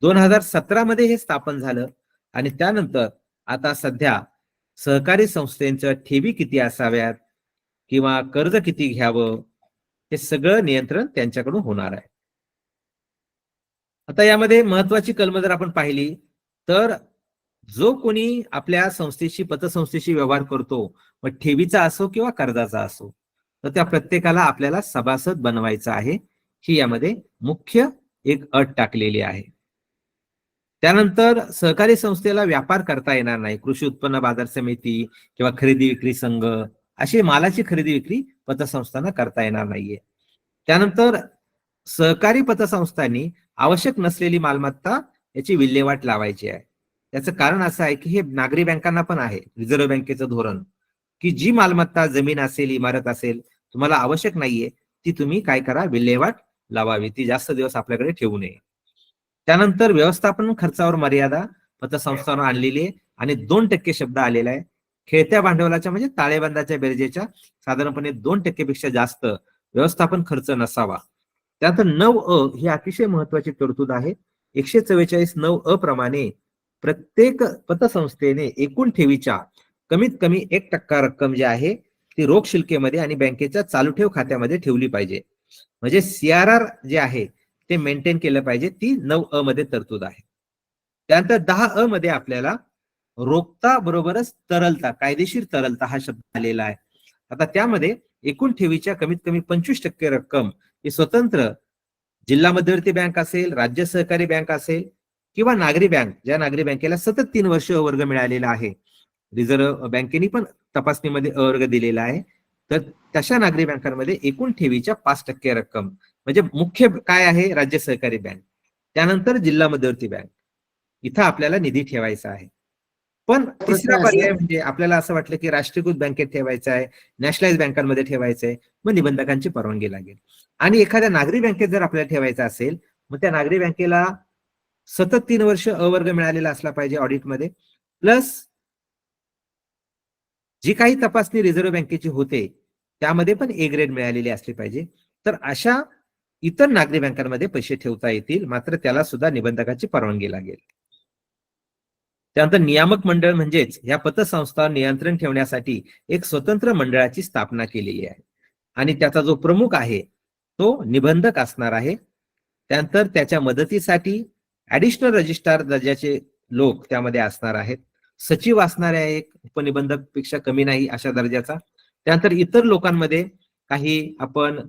2017 मध्ये हे स्थापन झालं. आणि त्यानंतर आता सध्या सहकारी संस्थेंच्या ठेवी किती असाव्यात किंवा कर्ज किती घ्यावं, हे सगळं नियंत्रण त्यांच्याकडून होणार आहे. आता यामध्ये महत्वाची कलम जर आपण पाहिली तर जो कोणी आपल्या संस्थेशी पतसंस्थेशी व्यवहार करतो, मग ठेवीचा असो किंवा कर्जाचा असो, तर त्या प्रत्येकाला आपल्याला सभासद बनवायचं आहे, ही यामध्ये मुख्य एक अट टाकलेली आहे. त्यानंतर सहकारी संस्थेला व्यापार करता येणार नाही. कृषी उत्पन्न बाजार समिती किंवा खरेदी विक्री संघ अशी मालाची खरेदी विक्री पतसंस्थांना करता येणार नाहीये. त्यानंतर सहकारी पतसंस्थांनी आवश्यक नसलेली मालमत्ता याची विल्हेवाट लावायची आहे. त्याचं कारण असं आहे की हे नागरी बँकांना पण आहे, रिझर्व्ह बँकेचं धोरण, की जी मालमत्ता जमीन असेल, इमारत असेल, तुम्हाला आवश्यक नाहीये ती तुम्ही काय करा, विल्हेवाट लावावी, ती जास्त दिवस आपल्याकडे ठेवू नये. त्यानंतर व्यवस्थापन खर्चावर मर्यादा पतसंस्थांवर आणलेली आहे आणि 2% शब्द आलेला आहे. खेळत्या भांडवलाच्या म्हणजे ताळेबंदाच्या बेरजेच्या साधारणपणे 2% पेक्षा जास्त व्यवस्थापन खर्च नसावा. त्यानंतर 9 ही अतिशय महत्वाची तरतूद आहे. 144(9) प्रमाणे प्रत्येक पतसंस्थेने एकूण ठेवीच्या कमीत कमी 1% रक्कम जी आहे ती रोख शिल्केमध्ये आणि बँकेच्या चालू ठेव खात्यामध्ये ठेवली पाहिजे. म्हणजे CRR जे आहे ते मेंटेन केलं पाहिजे. ती 9 मध्ये तरतूद आहे. त्यानंतर 10 मध्ये आपल्याला रोखता बरोबरच तरलता, कायदेशीर तरलता हा शब्द आलेला आहे. आता त्यामध्ये एकूण ठेवीच्या कमीत कमी 25% रक्कम ही स्वतंत्र जिल्हा मध्यवर्ती बँक असेल, राज्य सहकारी बँक असेल किंवा नागरी बँक, ज्या नागरी बँकेला सतत 3 वर्ष वर्ग मिळालेला आहे, रिझर्व्ह बँकेने पण तपासणीमध्ये वर्ग दिलेला आहे, तर तशा नागरी बँकांमध्ये एकूण ठेवीच्या 5% रक्कम, म्हणजे मुख्य काय आहे, राज्य सहकारी बँक, त्यानंतर जिल्हा मध्यवर्ती बँक, इथं आपल्याला निधी ठेवायचा आहे. पण तिसरा पर्याय म्हणजे आपल्याला असं वाटलं की राष्ट्रीयकृत बँकेत ठेवायचं आहे, नॅशनलाइज बँकांमध्ये ठेवायचं आहे, मग निबंधकांची परवानगी लागेल. आणि एखाद्या नागरी बँकेत जर आपल्याला ठेवायचं असेल, मग त्या नागरी बँकेला सतत 3 वर्ष अवर्ग मिळालेला असला पाहिजे ऑडिटमध्ये, प्लस जी काही तपासणी रिझर्व्ह बँकेची होते त्यामध्ये पण A ग्रेड मिळालेली असली पाहिजे. तर अशा इतर नागरी बँकांमध्ये पैसे ठेवता येतील, मात्र त्याला सुद्धा निबंधकाची परवानगी लागेल. त्यानंतर नियामक मंडळ म्हणजेच या पतसंस्थांवर नियंत्रण ठेवण्यासाठी एक स्वतंत्र मंडळाची स्थापना केलेली आहे आणि त्याचा जो प्रमुख आहे तो निबंधक असणार आहे. त्यानंतर त्याच्या मदतीसाठी ऍडिशनल रजिस्ट्रार दर्जाचे लोक त्यामध्ये असणार आहेत. सचिव असणार आहे, एक उपनिबंधक पेक्षा कमी नाही अशा दर्जाचा. त्यानंतर इतर लोकांमध्ये काही आपण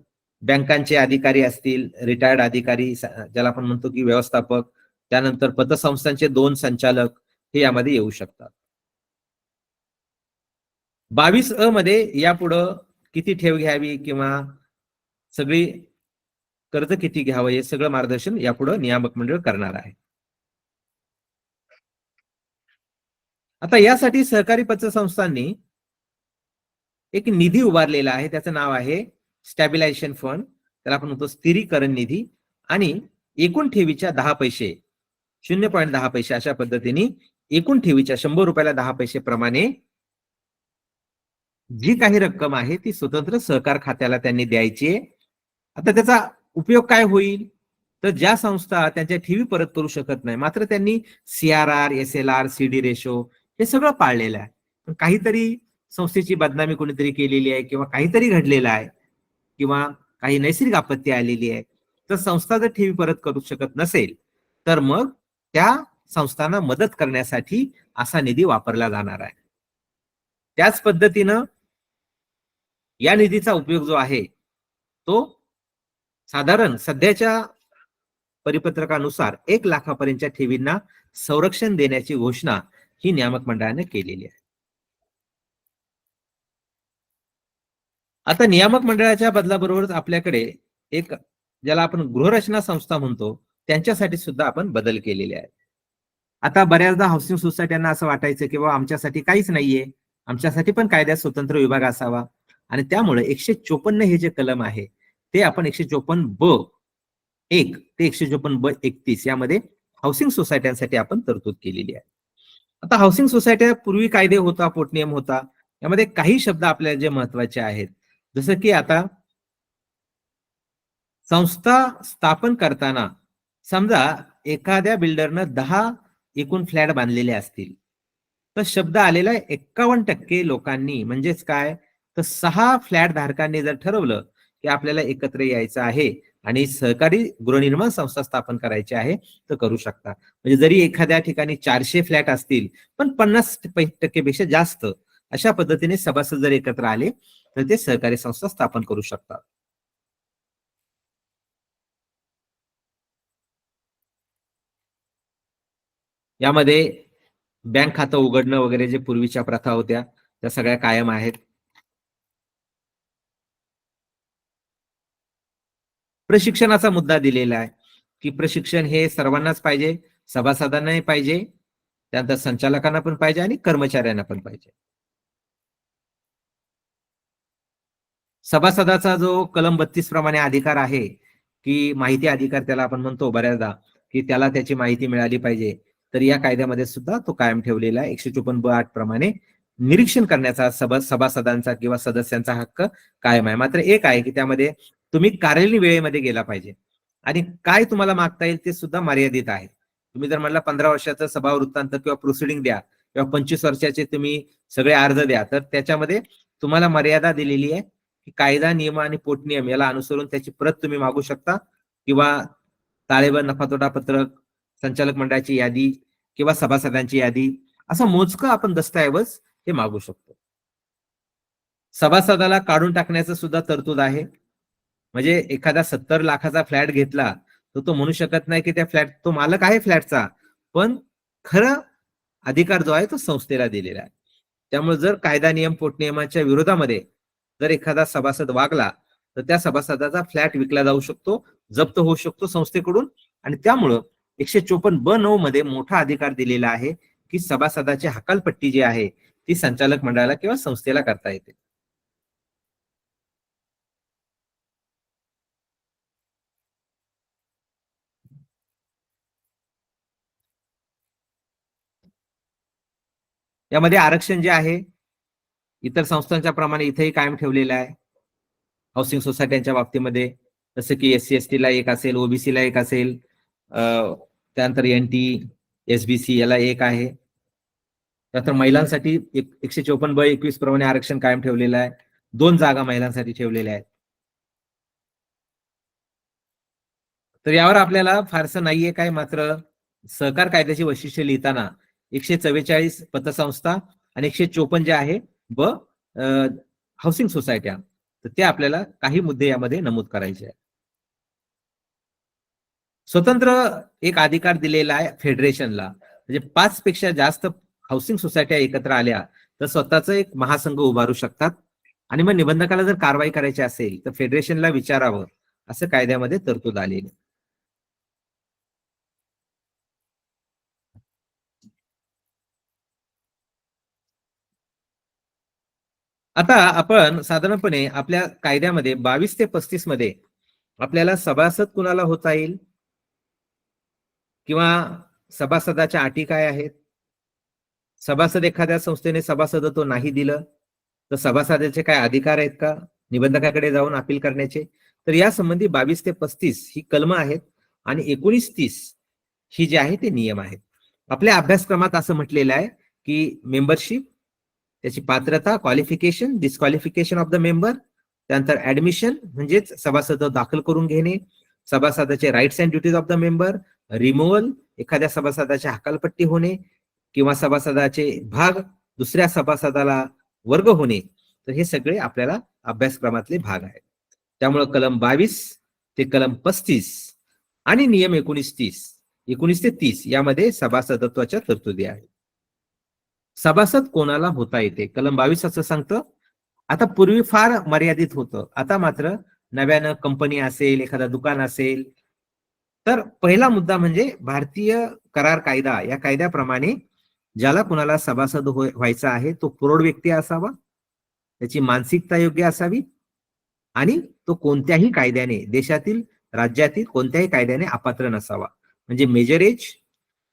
बँकांचे अधिकारी असतील, रिटायर्ड अधिकारी ज्याला आपण म्हणतो की व्यवस्थापक, त्यानंतर पतसंस्थांचे 2 संचालक हे यामध्ये येऊ शकतात. 22 मध्ये यापुढं किती ठेव घ्यावी किंवा सगळी कर्ज किती घ्यावं हे सगळं मार्गदर्शन यापुढे नियामक मंडळ करणार आहे. आता यासाठी सहकारी पतसंस्थांनी एक निधी उभारलेला आहे, त्याचं नाव आहे स्टॅबिलायझेशन फंड, त्याला आपण म्हणतो स्थिरीकरण निधी. आणि एकूण ठेवीच्या 10 पैसे 0.10 पैसे अशा पद्धतीने एकूण ठेवीच्या 100 रुपयाला 10 पैसे प्रमाणे जी काही रक्कम आहे ती स्वतंत्र सहकार खात्याला त्यांनी द्यायची. आता त्याचा उपयोग काय होईल, तर ज्या संस्था त्यांच्या ठेवी परत करू शकत नाही, मात्र त्यांनी CRR, SLR, CD रेशो हे सगळं पाळलेलं आहे, पण काहीतरी संस्थेची बदनामी कोणीतरी केलेली आहे किंवा काहीतरी घडलेलं आहे किंवा काही नैसर्गिक आपत्ती आलेली आहे, तर संस्था जर ठेवी परत करू शकत नसेल तर मग त्या संस्थांना मदत करण्यासाठी असा निधी वापरला जाणार आहे. त्याच पद्धतीनं या निधीचा उपयोग जो आहे तो साधारण सध्याच्या परिपत्रकानुसार 1 लाखापर्यंतच्या ठेवींना संरक्षण देण्याची घोषणा ही नियामक मंडळाने केलेली आहे. आता नियामक मंडळाच्या बदलाबरोबरच आपल्याकडे एक ज्याला आपण गृहरचना संस्था म्हणतो त्यांच्यासाठी सुद्धा आपण बदल केलेले आहेत. आता बऱ्याचदा हाऊसिंग सोसायट्यांना असं वाटायचं की बाबा आमच्यासाठी काहीच नाहीये, आमच्यासाठी पण कायद्यात स्वतंत्र विभाग असावा, आणि त्यामुळे 154 हे जे कलम आहे ते आपण 154(ब)(1) ते 154(ब)(31) यामध्ये हाऊसिंग सोसायट्यांसाठी आपण तरतूद केलेली आहे. आता हाऊसिंग सोसायट्या पूर्वी कायदे होता, पोटनियम होता, यामध्ये काही शब्द आपल्याला जे महत्वाचे आहेत, जसं की आता संस्था स्थापन करताना समजा एखाद्या बिल्डरनं 10 एकूण फ्लॅट बांधलेले असतील, तर शब्द आलेला आहे 51% लोकांनी, म्हणजेच काय, तर 6 फ्लॅट धारकांनी जर ठरवलं की आपल्याला एकत्र यायचं आहे आणि सहकारी गृहनिर्माण संस्था स्थापन करायची आहे तर करू शकता. म्हणजे जरी एखाद्या ठिकाणी 400 फ्लॅट असतील पण 50% पेक्षा जास्त अशा पद्धतीने सभासद जर एकत्र आले तर ते सहकारी संस्था स्थापन करू शकतात. यामध्ये बँक खातं उघडणं वगैरे जे पूर्वीच्या प्रथा होत्या त्या सगळ्या कायम आहेत. प्रशिक्षणाचा मुद्दा दिलेला आहे की प्रशिक्षण हे सर्वांनाच पाहिजे, सभासदांनाही पाहिजे, त्यानंतर संचालकांना पण पाहिजे आणि कर्मचाऱ्यांना पण पाहिजे. सभासदाचा जो कलम 32 प्रमाणे अधिकार आहे की माहिती अधिकार त्याला आपण म्हणतो बऱ्याचदा, की त्याला त्याची माहिती मिळाली पाहिजे, तर या कायद्यामध्ये सुद्धा तो कायम ठेवलेला आहे. 154(ब)(8) प्रमाणे निरीक्षण करण्याचा सभासदांचा किंवा सदस्यांचा हक्क कायम आहे. मात्र एक आहे की त्यामध्ये तुम्ही कार्यालयीन वेळेमध्ये गेला पाहिजे. आणि काय तुम्हाला मागता येईल ते सुद्धा मर्यादित आहे. तुम्ही जर म्हणला 15 वर्षाचा सभा वृत्तांत किंवा प्रोसिडिंग द्या किंवा 25 वर्षाचे तुम्ही सगळे अर्ज द्या, तर त्याच्यामध्ये तुम्हाला मर्यादा दिलेली आहे की कायदा, नियम आणि पोटनियम याला अनुसरून त्याची प्रत तुम्ही मागू शकता किंवा ताळेबंद नफातोटा पत्रक, संचालक मंडळाची यादी किंवा सभासदांची यादी, असं मोजकं आपण दस्तऐवज हे मागू शकतो. सभासदाला काढून टाकण्याचं सुद्धा तरतूद आहे. म्हणजे एखादा 70 लाखाचा फ्लॅट घेतला तर तो म्हणू शकत नाही की त्या फ्लॅट, तो मालक आहे फ्लॅटचा, पण खरं अधिकार जो आहे तो संस्थेला दिलेला आहे. त्यामुळे जर कायदा, नियम, पोटनियमाच्या विरोधामध्ये जर एखादा सभासद वागला तर त्या सभासदाचा फ्लॅट विकला जाऊ शकतो, जप्त होऊ शकतो संस्थेकडून. आणि त्यामुळं 154(ब)(9) मध्ये मोठा अधिकार दिलेला आहे की सभासदाची हकालपट्टी जी आहे ती संचालक मंडळाला किंवा संस्थेला करता येते. यामध्ये आरक्षण जे आहे इतर संस्थांच्या प्रमाणे इथेही कायम ठेवलेलं आहे. हाऊसिंग सोसायट्यांच्या बाबतीमध्ये जसं की SC/ST ला एक असेल, ओबीसी ला एक असेल, त्यानंतर NT, SBC याला एक आहे. त्यानंतर महिलांसाठी 154(ब)(21) प्रमाणे आरक्षण कायम ठेवलेलं आहे. 2 जागा महिलांसाठी ठेवलेल्या आहेत. तर यावर आपल्याला फारसं नाहीये काय, मात्र सहकार कायद्याची वैशिष्ट्ये लिहिताना 144 पतसंस्था आणि 154 जे आहे हाऊसिंग सोसायट्या, तर ते आपल्याला काही मुद्दे यामध्ये नमूद करायचे आहेत. स्वतंत्र एक अधिकार दिलेला आहे फेडरेशनला. म्हणजे 5 पेक्षा जास्त हाऊसिंग सोसायट्या एकत्र आल्या तर स्वतःच एक महासंघ उभारू शकतात. आणि मग निबंधकाला जर कारवाई करायची असेल तर फेडरेशनला विचारावं, असं कायद्यामध्ये तरतूद आलेली. आता आपण साधारणपणे आपल्या कायद्यामध्ये 22 ते 35 मध्ये आपल्याला सभासद कुणाला होता येईल किंवा सभासदाच्या अटी काय आहेत, सभासद एखाद्या संस्थेने सभासदत्व नाही दिलं तर सभासदाचे काय अधिकार आहेत का निबंधकाकडे जाऊन अपील करण्याचे, तर या संबंधी 22 ते 35 ही कलमं आहेत आणि 19-30 ही जी आहे ते नियम आहेत. आपल्या अभ्यासक्रमात असं म्हटलेलं आहे की मेंबरशिप, त्याची पात्रता, qualification, disqualification of the member, त्यानंतर ऍडमिशन म्हणजेच सभासद दाखल करून घेणे, सभासदाचे rights and duties of the member, removal, एखाद्या सभासदाची हकालपट्टी होणे किंवा सभासदाचे भाग दुसऱ्या सभासदाला वर्ग होणे, तर हे सगळे आपल्याला अभ्यासक्रमातले भाग आहेत. त्यामुळे कलम 22 ते कलम 35 आणि नियम 19 ते 30 यामध्ये सभासदत्वाच्या तरतुदी आहेत. सभासद कोणाला होता येते, कलम 22 असं सांगतं. आता पूर्वी फार मर्यादित होतं, आता मात्र नव्यानं कंपनी असेल, एखादा दुकान असेल, तर पहिला मुद्दा म्हणजे भारतीय करार कायदा या कायद्याप्रमाणे ज्याला कुणाला सभासद व्हायचा आहे तो प्रौढ व्यक्ती असावा, त्याची मानसिकता योग्य असावी आणि तो कोणत्याही कायद्याने, देशातील राज्यातील कोणत्याही कायद्याने अपात्र नसावा. म्हणजे major age,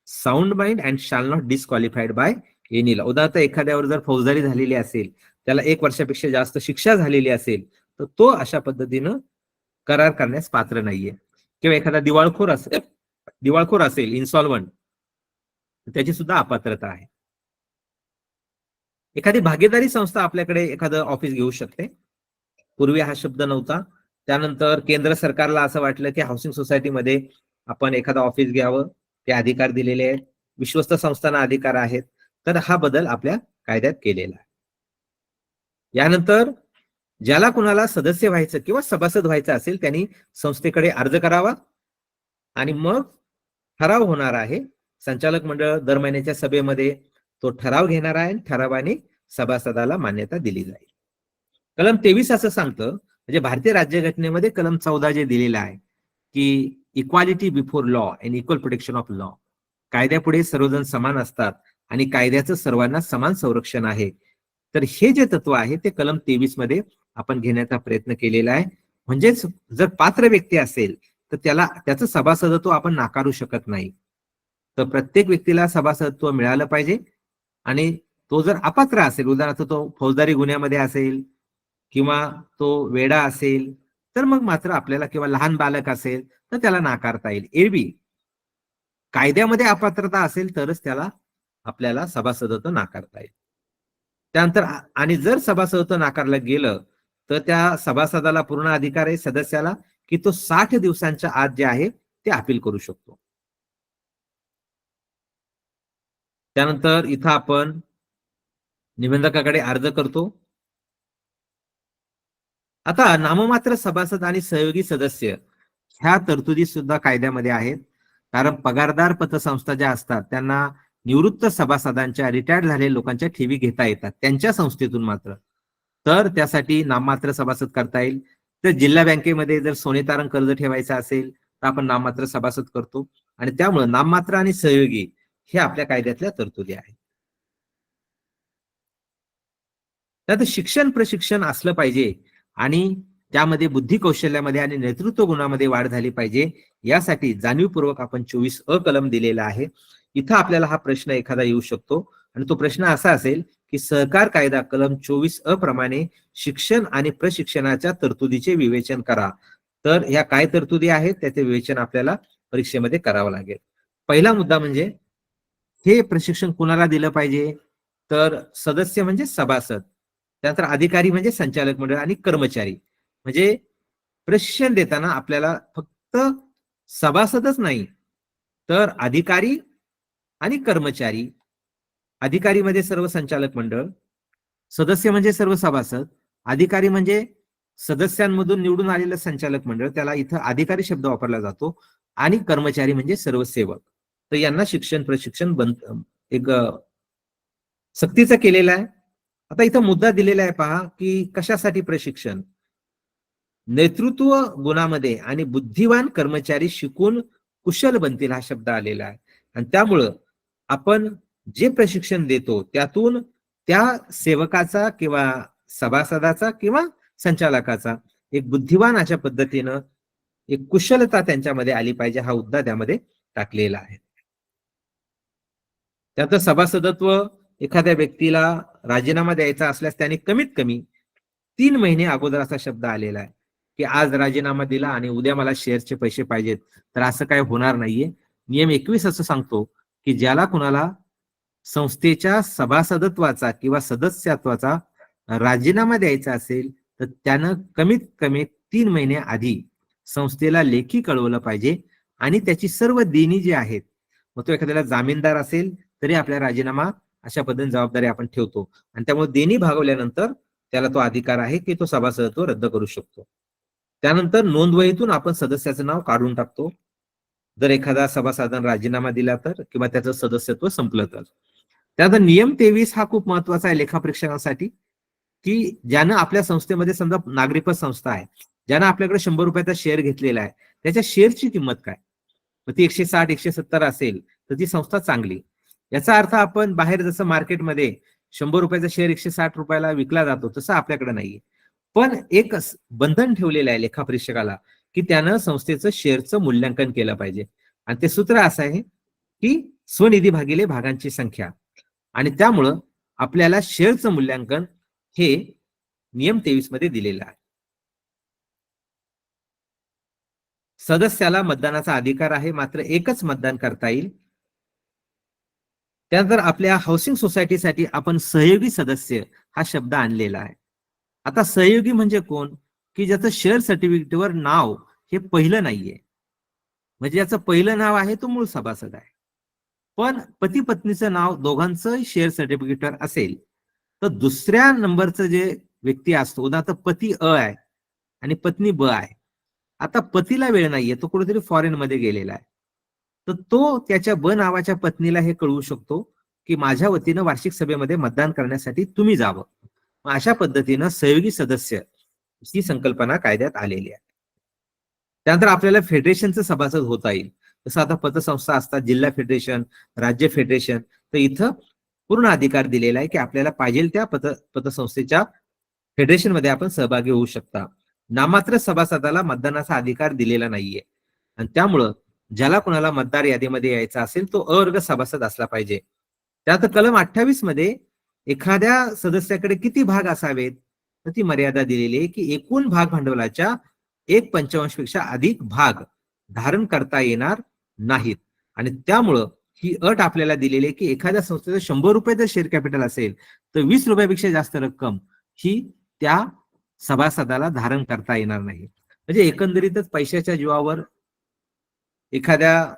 sound mind and shall not disqualified by any law. उदाहरणार्थ एखाद्यावर जर फौजदारी झालेली असेल, त्याला 1 वर्षापेक्षा जास्त शिक्षा झालेली असेल, तर तो अशा पद्धतीनं करार करण्यास पात्र नाहीये. किंवा एखादा दिवाळखोर असेल इन्सॉल्वंट, त्याची सुद्धा अपात्रता आहे. एखादी भागीदारी संस्था आपल्याकडे एखादं ऑफिस घेऊ शकते. पूर्वी हा शब्द नव्हता. त्यानंतर केंद्र सरकारला असं वाटलं की हाऊसिंग सोसायटीमध्ये आपण एखादं ऑफिस घ्यावं, ते अधिकार दिलेले आहेत, विश्वस्त संस्थांना अधिकार आहेत, तर हा बदल आपल्या कायद्यात केलेला आहे. यानंतर ज्याला कुणाला सदस्य व्हायचं किंवा सभासद व्हायचं असेल त्यांनी संस्थेकडे अर्ज करावा आणि मग ठराव होणार आहे. संचालक मंडळ दर महिन्याच्या सभेमध्ये तो ठराव घेणार आहे, ठरावाने सभासदाला मान्यता दिली जाईल. कलम 23 असं सांगतं, म्हणजे भारतीय राज्यघटनेमध्ये कलम 14 जे दिलेलं आहे की equality before law and equal protection of law, कायद्यापुढे सर्वजण समान असतात आणि कायद्याचं सर्वांना समान संरक्षण आहे. तर हे जे तत्व आहे ते कलम 23 मध्ये आपण घेण्याचा प्रयत्न केलेला आहे. म्हणजेच जर पात्र व्यक्ती असेल तर त्याचं सभासदत्व आपण नाकारू शकत नाही. तर प्रत्येक व्यक्तीला सभासदत्व मिळालं पाहिजे. आणि तो जर अपात्र असेल, उदाहरणार्थ तो फौजदारी गुन्ह्यामध्ये असेल किंवा तो वेडा असेल तर मग मात्र आपल्याला, किंवा लहान बालक असेल तर त्याला नाकारता येईल. एरवी कायद्यामध्ये अपात्रता असेल तरच त्याला आपल्याला सभासदत्व नाकारता येईल. त्यानंतर आणि जर सभासदत्व नाकारलं गेलं तर त्या सभासदाला पूर्ण अधिकार आहे, सदस्याला, की तो 60 दिवसांच्या आत जे आहे ते अपील करू शकतो. त्यानंतर इथं आपण निबंधकाकडे अर्ज करतो. आता नाममात्र सभासद आणि सहयोगी सदस्य ह्या तरतुदी सुद्धा कायद्यामध्ये आहेत. कारण पगारदार पतसंस्था ज्या असतात त्यांना निवृत्त सभासदांच्या, रिटायर्ड झालेल्या लोकांच्या ठेवी घेता येतात त्यांच्या संस्थेतून मात्र. तर त्यासाठी नाममात्र सभासद करता येईल. तर जिल्हा बँकेमध्ये जर सोने तारण कर्ज ठेवायचं असेल तर आपण नाममात्र सभासद करतो. आणि त्यामुळे नाममात्र आणि सहयोगी हे आपल्या कायद्यातल्या तरतुदी आहेत. त्यात शिक्षण प्रशिक्षण असलं पाहिजे आणि त्यामध्ये बुद्धी कौशल्यामध्ये आणि नेतृत्व गुणामध्ये वाढ झाली पाहिजे, यासाठी जाणीवपूर्वक आपण 24 कलम दिलेला आहे. इथं आपल्याला हा प्रश्न एखादा येऊ शकतो आणि तो प्रश्न असा असेल की सहकार कायदा कलम 24 प्रमाणे शिक्षण आणि प्रशिक्षणाच्या तरतुदीचे विवेचन करा. तर ह्या काय तरतुदी आहेत त्याचे विवेचन आपल्याला परीक्षेमध्ये करावं लागेल. पहिला मुद्दा म्हणजे हे प्रशिक्षण कुणाला दिलं पाहिजे, तर सदस्य म्हणजे सभासद, त्यानंतर अधिकारी म्हणजे संचालक मंडळ आणि कर्मचारी. म्हणजे प्रशिक्षण देताना आपल्याला फक्त सभासदच नाही तर अधिकारी आणि कर्मचारी, अधिकारी म्हणजे सर्व संचालक मंडळ, सदस्य म्हणजे सर्व सभासद, अधिकारी म्हणजे सदस्यांमधून निवडून आलेलं संचालक मंडळ, त्याला इथं अधिकारी शब्द वापरला जातो, आणि कर्मचारी म्हणजे सर्व सेवक. तर यांना शिक्षण प्रशिक्षण एक सक्तीचं केलेलं आहे. आता इथं मुद्दा दिलेला आहे पहा की कशासाठी प्रशिक्षण. नेतृत्व गुणामध्ये आणि बुद्धिवान कर्मचारी शिकून कुशल बनतील हा शब्द आलेला आहे. आणि त्यामुळं आपण जे प्रशिक्षण देतो त्यातून त्या सेवकाचा किंवा सभासदाचा किंवा संचालकाचा एक बुद्धिवान अशा पद्धतीनं एक कुशलता त्यांच्यामध्ये आली पाहिजे, हा मुद्दा त्यामध्ये टाकलेला आहे. त्यात सभासदत्व एखाद्या व्यक्तीला राजीनामा द्यायचा असल्यास त्याने कमीत कमी 3 महिने अगोदर असा शब्द आलेला आहे की आज राजीनामा दिला आणि उद्या मला शेअरचे पैसे पाहिजेत, तर असं काही होणार नाहीये. नियम 21 असं सांगतो की ज्याला कुणाला संस्थेच्या सभासदत्वाचा किंवा सदस्यत्वाचा राजीनामा द्यायचा असेल तर त्यानं कमीत कमी 3 महिने आधी संस्थेला लेखी कळवलं पाहिजे. आणि त्याची सर्व देणी जी आहेत, मग तो एखाद्याला जामीनदार असेल तरी आपला राजीनामा अशा पद्धतीने जबाबदारी आपण ठेवतो. आणि त्यामुळे देणी भागवल्यानंतर त्याला तो अधिकार आहे की तो सभासदत्व रद्द करू शकतो. त्यानंतर नोंदवहीतून आपण सदस्याचं नाव काढून टाकतो जर एखादा सभासदाने राजीनामा दिला तर, किंवा त्याचं सदस्यत्व संपलं तर. त्यानंतर नियम 23 हा खूप महत्वाचा आहे लेखापरीक्षकांसाठी, की ज्यानं आपल्या संस्थेमध्ये समजा नागरिक संस्था आहे, ज्यानं आपल्याकडे 100 रुपयाचा शेअर घेतलेला आहे, त्याच्या शेअरची किंमत काय, मग ती 160 170 असेल तर ती संस्था चांगली. याचा अर्थ आपण बाहेर जसं मार्केटमध्ये 100 रुपयाचा शेअर 160 रुपयाला विकला जातो तसं आपल्याकडे नाहीये. पण एक बंधन ठेवलेलं आहे लेखापरीक्षकाला की त्यानं संस्थेचं शेअरचं मूल्यांकन केलं पाहिजे. आणि ते सूत्र असं आहे की स्वनिधी भागिले भागांची संख्या. आणि त्यामुळं आपल्याला शेअरचं मूल्यांकन हे नियम 23 मध्ये दिलेलं आहे. सदस्याला मतदानाचा अधिकार आहे, मात्र एकच मतदान करता येईल. त्यानंतर आपल्या हाऊसिंग सोसायटीसाठी आपण सहयोगी सदस्य हा शब्द आणलेला आहे. आता सहयोगी म्हणजे कोण, की ज्याचं शेअर सर्टिफिकेटवर नाव हे पहिलं नाहीये, म्हणजे ज्याचं पहिलं नाव आहे तो मूळ सभासद आहे. पण पती पत्नीचं नाव दोघांचं शेअर सर्टिफिकेटवर असेल तर दुसऱ्या नंबरचं जे व्यक्ती असतो, उदाहरणार्थ पती अ आहे आणि पत्नी ब आहे. आता पतीला वेळ नाहीये, तो कुठेतरी फॉरेन मध्ये गेलेला आहे, तर तो त्याच्या ब नावाच्या पत्नीला हे कळवू शकतो की माझ्या वतीनं वार्षिक सभेमध्ये मतदान करण्यासाठी तुम्ही जावं. अशा पद्धतीनं सहयोगी सदस्य ही संकल्पना कायद्यात आलेली आहे. त्यानंतर आपल्याला फेडरेशनचं सभासद होता येईल. जसं आता पतसंस्था असतात, जिल्हा फेडरेशन, राज्य फेडरेशन, तर इथं पूर्ण अधिकार दिलेला आहे की आपल्याला पाहिजे त्या पतसंस्थेच्या फेडरेशन मध्ये आपण सहभागी होऊ शकता. नाममात्र सभासदाला मतदानाचा अधिकार दिलेला नाहीये. आणि त्यामुळं ज्याला कोणाला मतदार यादीमध्ये यायचा असेल तो अवर्ग सभासद असला पाहिजे. त्यात कलम 28 मध्ये एखाद्या सदस्याकडे किती भाग असावेत तर ती मर्यादा दिलेली आहे की एकूण भाग भांडवलाच्या 1/55 पेक्षा अधिक भाग धारण करता येणार नाहीत. आणि त्यामुळं ही अट आपल्याला दिलेली आहे की एखाद्या संस्थेचं 100 रुपये जर शेअर कॅपिटल असेल तर 20 रुपयापेक्षा जास्त रक्कम ही त्या सभासदाला धारण करता येणार नाही. म्हणजे एकंदरीतच पैशाच्या जीवावर एखाद्या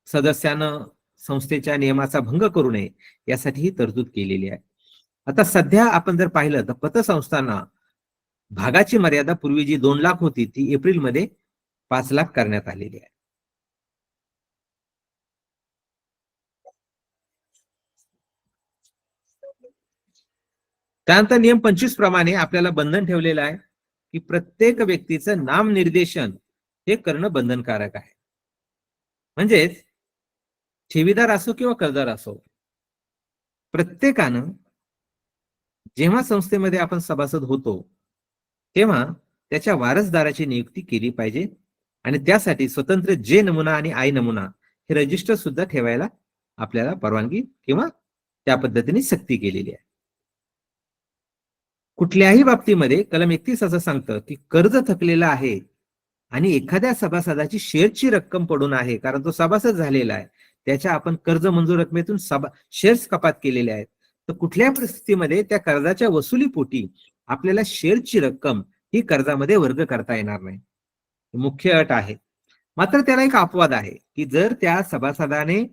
सदस्यानं संस्थेच्या नियमाचा भंग करू नये यासाठी ही तरतूद केलेली आहे. आता सध्या आपण जर पाहिलं तर पतसंस्थांना भागाची मर्यादा पूर्वी जी 2 लाख होती ती एप्रिलमध्ये 5 लाख करण्यात आलेली आहे. त्यानंतर नियम 25 प्रमाणे आपल्याला बंधन ठेवलेलं आहे की प्रत्येक व्यक्तीचं नामनिर्देशन हे करणं बंधनकारक आहे. म्हणजेच ठेवीदार असो किंवा कर्जदार असो, प्रत्येकानं जेव्हा संस्थेमध्ये आपण सभासद होतो तेव्हा त्याच्या वारसदाराची नियुक्ती केली पाहिजे आणि त्यासाठी स्वतंत्र जे नमुना आणि आय नमुना हे रजिस्टर सुद्धा ठेवायला आपल्याला परवानगी किंवा त्या पद्धतीने सक्ती केलेली आहे. कुठल्याही बाबतीमध्ये कलम 31 असं सांगतं की कर्ज थकलेलं आहे आणि एखाद्या सभासदाची शेअरची रक्कम पडून आहे, कारण तो सभासद झालेला आहे, त्याच्या आपण कर्ज मंजूर रकमेतून शेअर्स कपात केलेले आहेत, तर कुठल्या परिस्थितीमध्ये त्या कर्जाच्या वसुलीपोटी आपल्याला शेअरची रक्कम ही कर्जामध्ये वर्ग करता येणार नाही. मुख्य अट आहे. मात्र त्याला एक अपवाद आहे की जर त्या सभासदाने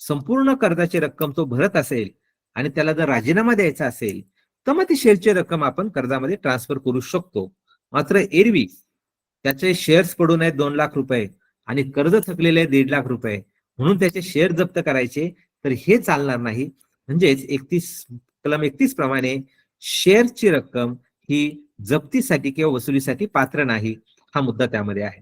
संपूर्ण कर्जाची रक्कम तो भरत असेल आणि त्याला जर राजीनामा द्यायचा असेल तर मग ती शेअरची रक्कम आपण कर्जामध्ये ट्रान्सफर करू शकतो. मात्र एरवी त्याचे शेअर्स पडून आहेत 2 लाख रुपये आणि कर्ज थकलेले आहे 1.5 लाख रुपये म्हणून त्याचे शेअर जप्त करायचे तर हे चालणार नाही. म्हणजेच कलम 31 प्रमाणे शेअरची रक्कम ही जप्तीसाठी किंवा वसुलीसाठी पात्र नाही, हा मुद्दा त्यामध्ये आहे.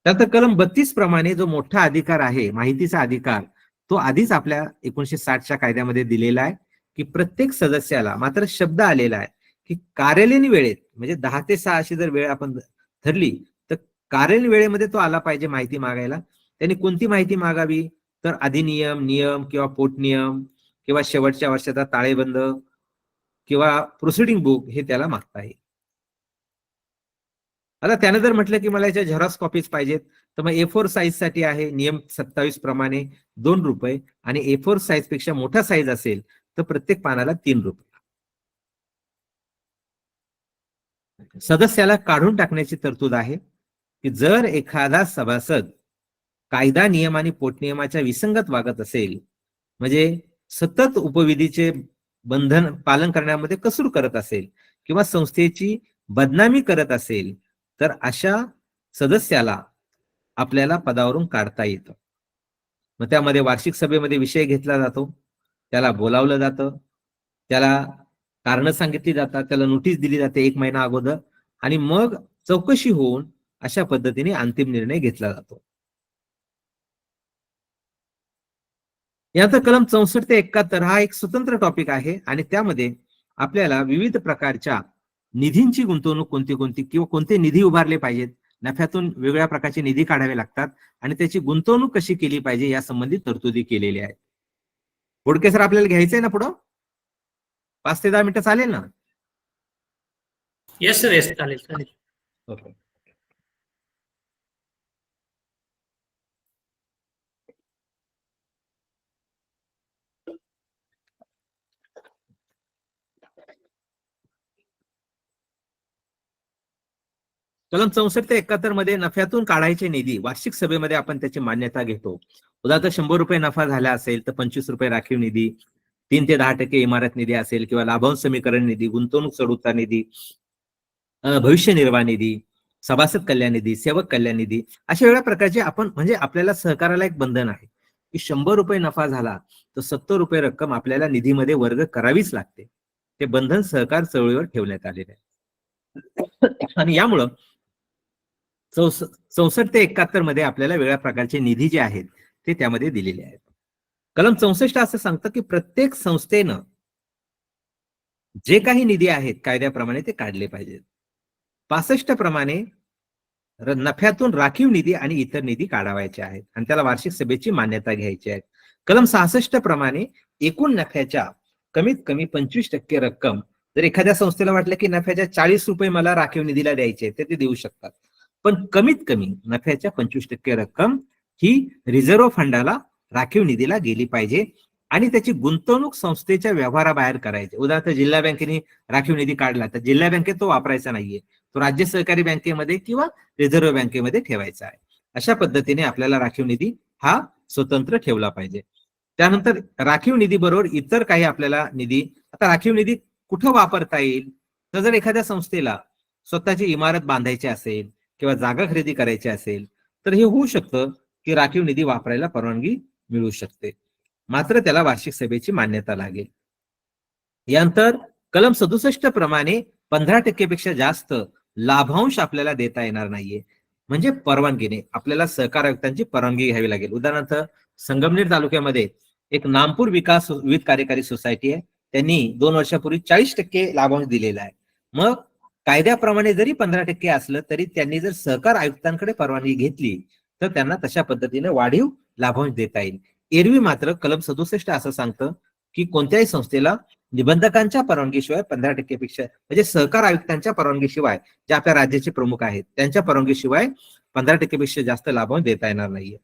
त्यानंतर कलम 32 प्रमाणे जो मोठा अधिकार आहे माहितीचा अधिकार, तो आधीच आपल्या 1960च्या कायद्यामध्ये दिलेला आहे की प्रत्येक सदस्याला, मात्र शब्द आलेला आहे की कार्यालयीन वेळेत, म्हणजे 10 ते 6 अशी जर वेळ आपण ठरली तर कार्यालयीन वेळेमध्ये तो आला पाहिजे माहिती मागायला. त्यांनी कोणती माहिती मागावी तर अधिनियम, नियम किंवा पोटनियम किंवा शेवटच्या वर्षाचा ताळेबंद किंवा प्रोसिडिंग बुक हे त्याला मागता येईल. आता त्याने जर म्हटलं की मला याच्या झेरॉक्स कॉपीज पाहिजेत तर मग A4 साईज साठी आहे नियम 27 प्रमाणे 2 रुपये आणि A4 साईज पेक्षा मोठा साईज असेल तर प्रत्येक पानाला 3 रुपये. सदस्याला काढून टाकण्याची तरतूद आहे की जर एखादा सभासद कायदा, नियम आणि पोटनियमाच्या विसंगत वागत असेल, म्हणजे सतत उपविधीचे बंधन पालन करण्यामध्ये कसूर करत असेल किंवा संस्थेची बदनामी करत असेल तर अशा सदस्याला आपल्याला पदावरून काढता येतं. मग त्यामध्ये वार्षिक सभेमध्ये विषय घेतला जातो, त्याला बोलावलं जातं, त्याला कारण सांगितली जातात, त्याला नोटीस दिली जाते 1 महिना अगोदर आणि मग चौकशी होऊन अशा पद्धतीने अंतिम निर्णय घेतला जातो. यानंतर कलम 64 ते 71 हा एक स्वतंत्र टॉपिक आहे आणि त्यामध्ये आपल्याला विविध प्रकारच्या निधींची गुंतवणूक कोणती कोणती किंवा कोणते निधी उभारले पाहिजेत, नफ्यातून वेगवेगळ्या प्रकारचे निधी काढावे लागतात आणि त्याची गुंतवणूक कशी केली पाहिजे या संबंधित तरतुदी केलेल्या आहेत. बोडके सर आपल्याला घ्यायचंय ना पुढं 5 ते 10 मिनिटं चालेल ना? येस सर, येस, चालेल चालेल. ओके. कलम 64 ते 71 मध्ये नफ्यातून काढायचे निधी वार्षिक सभेमध्ये आपण त्याची मान्यता घेतो. उदाहरणार्थ 100 रुपये नफा झाला असेल तर 25 रुपये राखीव निधी, 3 ते 10% इमारत निधी असेल किंवा लाभांश समीकरण निधी, गुंतवणूक चढउतार निधी, भविष्य निर्वाह निधी, सभासद कल्याण निधी, सेवक कल्याण निधी, अशा वेगळ्या प्रकारचे आपण, म्हणजे आपल्याला सहकाराला एक बंधन आहे की 100 रुपये नफा झाला तर 70 रुपये रक्कम आपल्याला निधीमध्ये वर्ग करावीच लागते. ते बंधन सहकार चळवळीवर ठेवण्यात आलेले आहे आणि यामुळं 64 ते 71 मध्ये आपल्याला वेगळ्या प्रकारचे निधी जे आहेत ते त्यामध्ये दिलेले आहेत. कलम 64 असं सांगतं की प्रत्येक संस्थेनं जे काही निधी आहेत कायद्याप्रमाणे ते काढले पाहिजेत. 65 प्रमाणे नफ्यातून राखीव निधी आणि इतर निधी काढावायचे आहेत आणि त्याला वार्षिक सभेची मान्यता घ्यायची आहे. कलम 66 प्रमाणे एकूण नफ्याच्या कमीत कमी 25% रक्कम जर एखाद्या संस्थेला वाटलं की नफ्याच्या 40 रुपये मला राखीव निधीला द्यायचे तर ते देऊ शकतात, पण कमीत कमी नफ्याच्या 25% रक्कम ही रिझर्व्ह फंडाला राखीव निधीला गेली पाहिजे आणि त्याची गुंतवणूक संस्थेच्या व्यवहाराबाहेर करायची. उदाहरणार्थ जिल्हा बँकेने राखीव निधी काढला तर जिल्हा बँकेत तो वापरायचा नाहीये, तो राज्य सहकारी बँकेमध्ये किंवा रिझर्व्ह बँकेमध्ये ठेवायचा आहे. अशा पद्धतीने आपल्याला राखीव निधी हा स्वतंत्र ठेवला पाहिजे. त्यानंतर राखीव निधी बरोबर इतर काही आपल्याला निधी, आता राखीव निधी कुठं वापरता येईल, तर जर एखाद्या संस्थेला स्वतःची इमारत बांधायची असेल किंवा जागा खरेदी करायची असेल तर हे होऊ शकतं की राखीव निधी वापरायला परवानगी मिळू शकते, मात्र त्याला वार्षिक सभेची मान्यता लागेल. यानंतर कलम 67 प्रमाणे 15% पेक्षा जास्त लाभांश आपल्याला देता येणार नाहीये, म्हणजे परवानगीने आपल्याला सहकार आयुक्तांची परवानगी घ्यावी लागेल. उदाहरणार्थ संगमनेर तालुक्यामध्ये एक नामपूर विकास विविध कार्यकारी सोसायटी आहे, त्यांनी 2 वर्षापूर्वी 40% लाभांश दिलेला आहे. मग कायद्याप्रमाणे जरी 15% असलं तरी त्यांनी जर सहकार आयुक्तांकडे परवानगी घेतली तर त्यांना तशा पद्धतीने वाढीव लाभांश देता येईल. एरवी मात्र कलम 67 असं सांगतं की कोणत्याही संस्थेला निबंधकांच्या परवानगीशिवाय 15% पेक्षा, म्हणजे सहकार आयुक्तांच्या परवानगीशिवाय, जे आपल्या राज्याचे प्रमुख आहेत त्यांच्या परवानगीशिवाय 15% पेक्षा जास्त लाभांश देता येणार नाहीये.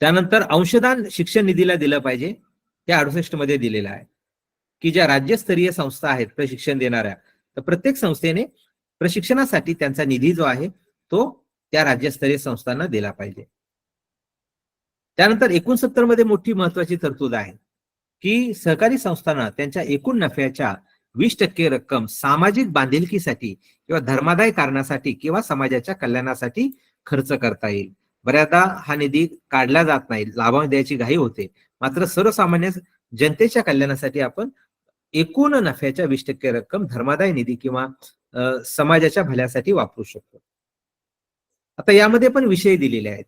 त्यानंतर अंशदान शिक्षण निधीला दिलं पाहिजे, ते 68 मध्ये दिलेलं आहे की ज्या राज्यस्तरीय संस्था आहेत प्रशिक्षण देणाऱ्या, तर प्रत्येक संस्थेने प्रशिक्षणासाठी त्यांचा निधी जो आहे तो त्या राज्यस्तरीय संस्थांना दिला पाहिजे. त्यानंतर 69 मध्ये मोठी महत्वाची तरतूद आहे की सहकारी संस्थांना त्यांच्या एकूण नफ्याच्या 20% रक्कम सामाजिक बांधिलकीसाठी किंवा धर्मादाय कारणासाठी किंवा समाजाच्या कल्याणासाठी खर्च करता येईल. बऱ्याचदा हा निधी काढला जात नाही, लाभांश द्यायची घाई होते, मात्र सर्वसामान्य जनतेच्या कल्याणासाठी आपण एकूण नफ्याच्या 20% रक्कम धर्मादाय निधी किंवा समाजाच्या भल्यासाठी वापरू शकतो. आता यामध्ये पण विषय दिलेले आहेत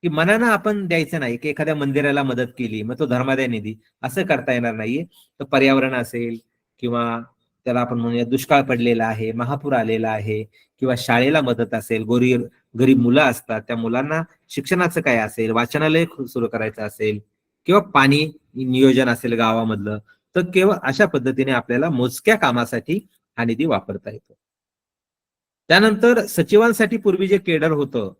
की मनानं आपण द्यायचं नाही, की एखाद्या मंदिराला मदत केली मग तो धर्मादाय निधी, असं करता येणार नाहीये. तर पर्यावरण असेल किंवा त्याला आपण म्हणूया दुष्काळ पडलेला आहे, महापूर आलेला आहे, किंवा शाळेला मदत असेल, गरीब मुलं असतात त्या मुलांना शिक्षणाचं काय असेल, वाचनालय सुरू करायचं असेल किंवा पाणी नियोजन असेल गावामधलं, तर केवळ अशा पद्धतीने आपल्याला मोजक्या कामासाठी हा निधी वापरता येतो. त्यानंतर सचिवांसाठी पूर्वी जे केडर होतं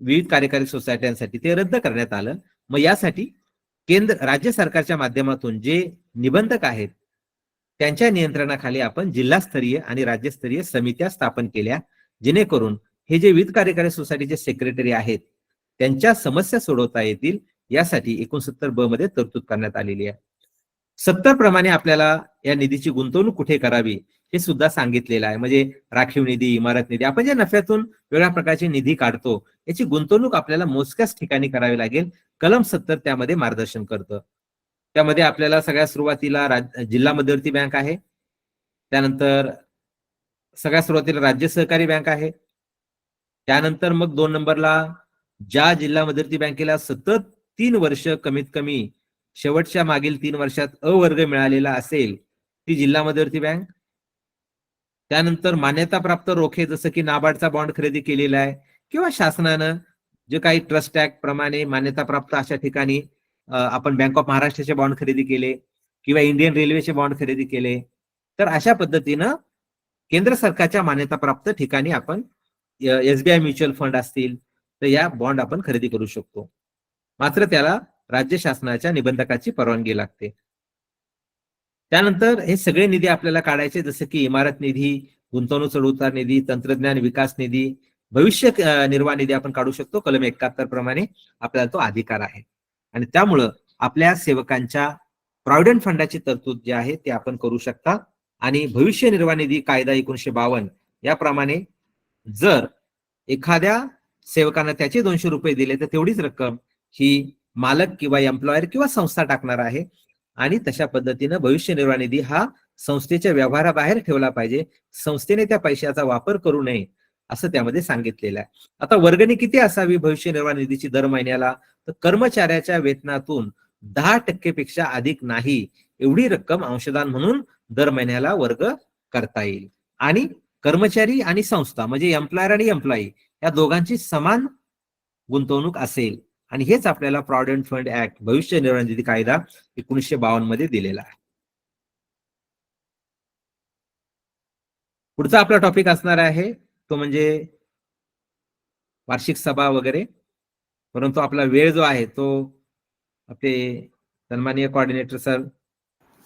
विविध कार्यकारी सोसायट्यांसाठी ते रद्द करण्यात आलं. मग यासाठी राज्य सरकारच्या माध्यमातून जे निबंधक आहेत त्यांच्या नियंत्रणाखाली आपण जिल्हास्तरीय आणि राज्यस्तरीय समित्या स्थापन केल्या, जेणेकरून हे जे विविध कार्यकारी सोसायटीचे सेक्रेटरी आहेत त्यांच्या समस्या सोडवता येतील, यासाठी 69 ब मध्ये तरतूद करण्यात आलेली आहे. 70 प्रमाणे आपल्याला या निधीची गुंतवणूक कुठे करावी हे सुद्धा सांगितलेलं आहे. म्हणजे राखीव निधी, इमारत निधी, आपण ज्या नफ्यातून वेगळ्या प्रकारचे निधी काढतो याची गुंतवणूक आपल्याला मोजक्याच ठिकाणी करावी लागेल. कलम 70 त्यामध्ये मार्गदर्शन करतं. त्यामध्ये आपल्याला सगळ्यात सुरुवातीला जिल्हा मध्यवर्ती बँक आहे, त्यानंतर सगळ्यात सुरुवातीला राज्य सहकारी बँक आहे, त्यानंतर मग 2 नंबरला ज्या जिल्हा मध्यवर्ती बँकेला सतत 3 वर्ष कमीत कमी शेवटच्या मागील 3 वर्षात अवर्ग मिळालेला असेल ती जिल्हा मध्यवर्ती बँक. त्यानंतर मान्यताप्राप्त रोखे जसं की नाबार्डचा बॉन्ड खरेदी केलेला आहे किंवा शासनानं जे काही ट्रस्ट ऍक्ट प्रमाणे मान्यताप्राप्त अशा ठिकाणी आपण बँक ऑफ महाराष्ट्राचे बॉन्ड खरेदी केले किंवा इंडियन रेल्वेचे बॉन्ड खरेदी केले, तर अशा पद्धतीनं केंद्र सरकारच्या मान्यताप्राप्त ठिकाणी आपण SBI म्युच्युअल फंड असतील तर या बॉन्ड आपण खरेदी करू शकतो, मात्र त्याला राज्य शासनाच्या निबंधकाची परवानगी लागते. त्यानंतर हे सगळे निधी आपल्याला काढायचे, जसं की इमारत निधी, गुंतवणूक चढउतार निधी, तंत्रज्ञान विकास निधी, भविष्य निर्वाह निधी आपण काढू शकतो. कलम 71 प्रमाणे आपल्याला तो अधिकार आहे आणि त्यामुळं आपल्या सेवकांच्या प्रॉव्हिडंट फंडाची तरतूद जी आहे ते आपण करू शकता. आणि भविष्य निर्वाह निधी कायदा 1952 याप्रमाणे जर एखाद्या सेवकानं त्याचे 200 रुपये दिले तर तेवढीच रक्कम ही मालक किंवा एम्प्लॉयर किंवा संस्था टाकणार आहे आणि तशा पद्धतीनं भविष्य निर्वाह निधी हा संस्थेच्या व्यवहाराबाहेर ठेवला पाहिजे, संस्थेने त्या पैशाचा वापर करू नये असं त्यामध्ये सांगितलेलं आहे. आता वर्गणी किती असावी भविष्य निर्वाह निधीची दर महिन्याला, तर कर्मचाऱ्याच्या वेतनातून 10% पेक्षा अधिक नाही एवढी रक्कम अंशदान म्हणून दर महिन्याला वर्ग करता येईल. आणि कर्मचारी आणि संस्था म्हणजे एम्प्लॉयर आणि एम्प्लॉई या दोघांची समान गुंतवणूक असेल आणि हेच आपल्याला प्रॉव्हिडंट फंड ऍक्ट भविष्य निर्वाह निधी कायदा 1952 मध्ये दिलेला आहे. पुढचा आपला टॉपिक असणार आहे तो म्हणजे वार्षिक सभा वगैरे, परंतु आपला वेळ जो आहे तो आपले सन्माननीय कोऑर्डिनेटर सर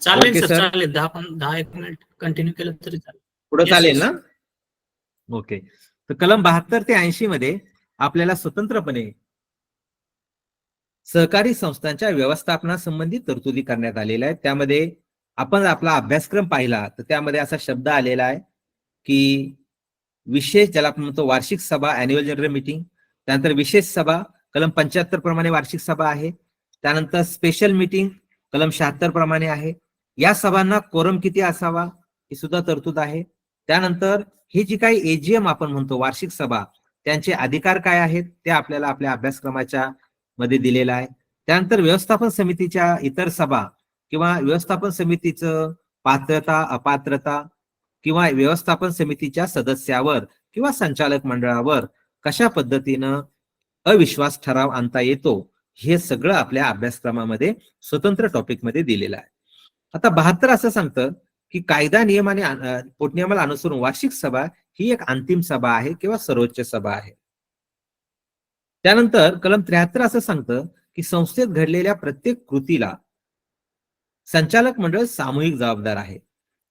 चालेल ओके सर, सर. चालेल. 10-1 मिनिट कंटिन्यू केलं तरी चालेल. पुढे Yes, चालेल yes. ना? ओके. तर कलम 72 ते 80 मध्ये आपल्याला स्वतंत्रपणे सहकारी संस्थांच्या व्यवस्थापनासंबंधी तरतुदी करण्यात आलेल्या आहेत. त्यामध्ये आपण आपला अभ्यासक्रम पाहिला तर त्यामध्ये असा शब्द आलेला आहे की विशेष, ज्याला आपण म्हणतो वार्षिक सभा, अॅन्युअल जनरल मीटिंग, त्यानंतर विशेष सभा कलम 75 प्रमाणे वार्षिक सभा आहे, त्यानंतर स्पेशल मीटिंग कलम 76 प्रमाणे आहे. या सभांना कोरम किती असावा ही सुद्धा तरतूद आहे. त्यानंतर ही जी काही एजीएम आपण म्हणतो वार्षिक सभा, त्यांचे अधिकार काय आहेत ते आपल्याला आपल्या अभ्यासक्रमाच्या मध्ये दिलेलं आहे. त्यानंतर व्यवस्थापन समितीच्या इतर सभा किंवा व्यवस्थापन समितीचं पात्रता अपात्रता किंवा व्यवस्थापन समितीच्या सदस्यावर किंवा संचालक मंडळावर कशा पद्धतीनं अविश्वास ठराव आणता येतो हे सगळं आपल्या अभ्यासक्रमामध्ये स्वतंत्र टॉपिक मध्ये दिलेलं आहे. आता 72 असं सांगतं की कायदा नियम आणि पोटनियमाला अनुसरून वार्षिक सभा ही एक अंतिम सभा आहे किंवा सर्वोच्च सभा आहे. त्यानंतर कलम 73 असं सांगतं की संस्थेत घडलेल्या प्रत्येक कृतीला संचालक मंडळ सामूहिक जबाबदार आहे.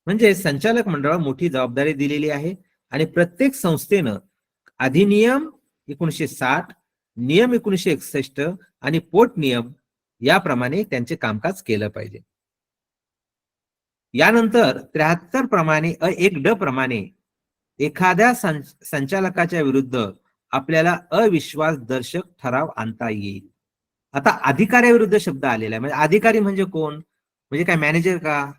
म्हणजे संचालक मंडळाला मोठी जबाबदारी दिलेली आहे आणि प्रत्येक संस्थेनं अधिनियम 1960, नियम 1961 आणि पोट नियम याप्रमाणे त्यांचे कामकाज केलं पाहिजे. यानंतर 73 प्रमाणे 1 ड प्रमाणे एखाद्या संचालकाच्या विरुद्ध आपल्याला अविश्वासदर्शक ठराव आणता येईल. आता अधिकाऱ्याविरुद्ध शब्द आलेला आहे. म्हणजे अधिकारी म्हणजे कोण? म्हणजे काय मॅनेजर का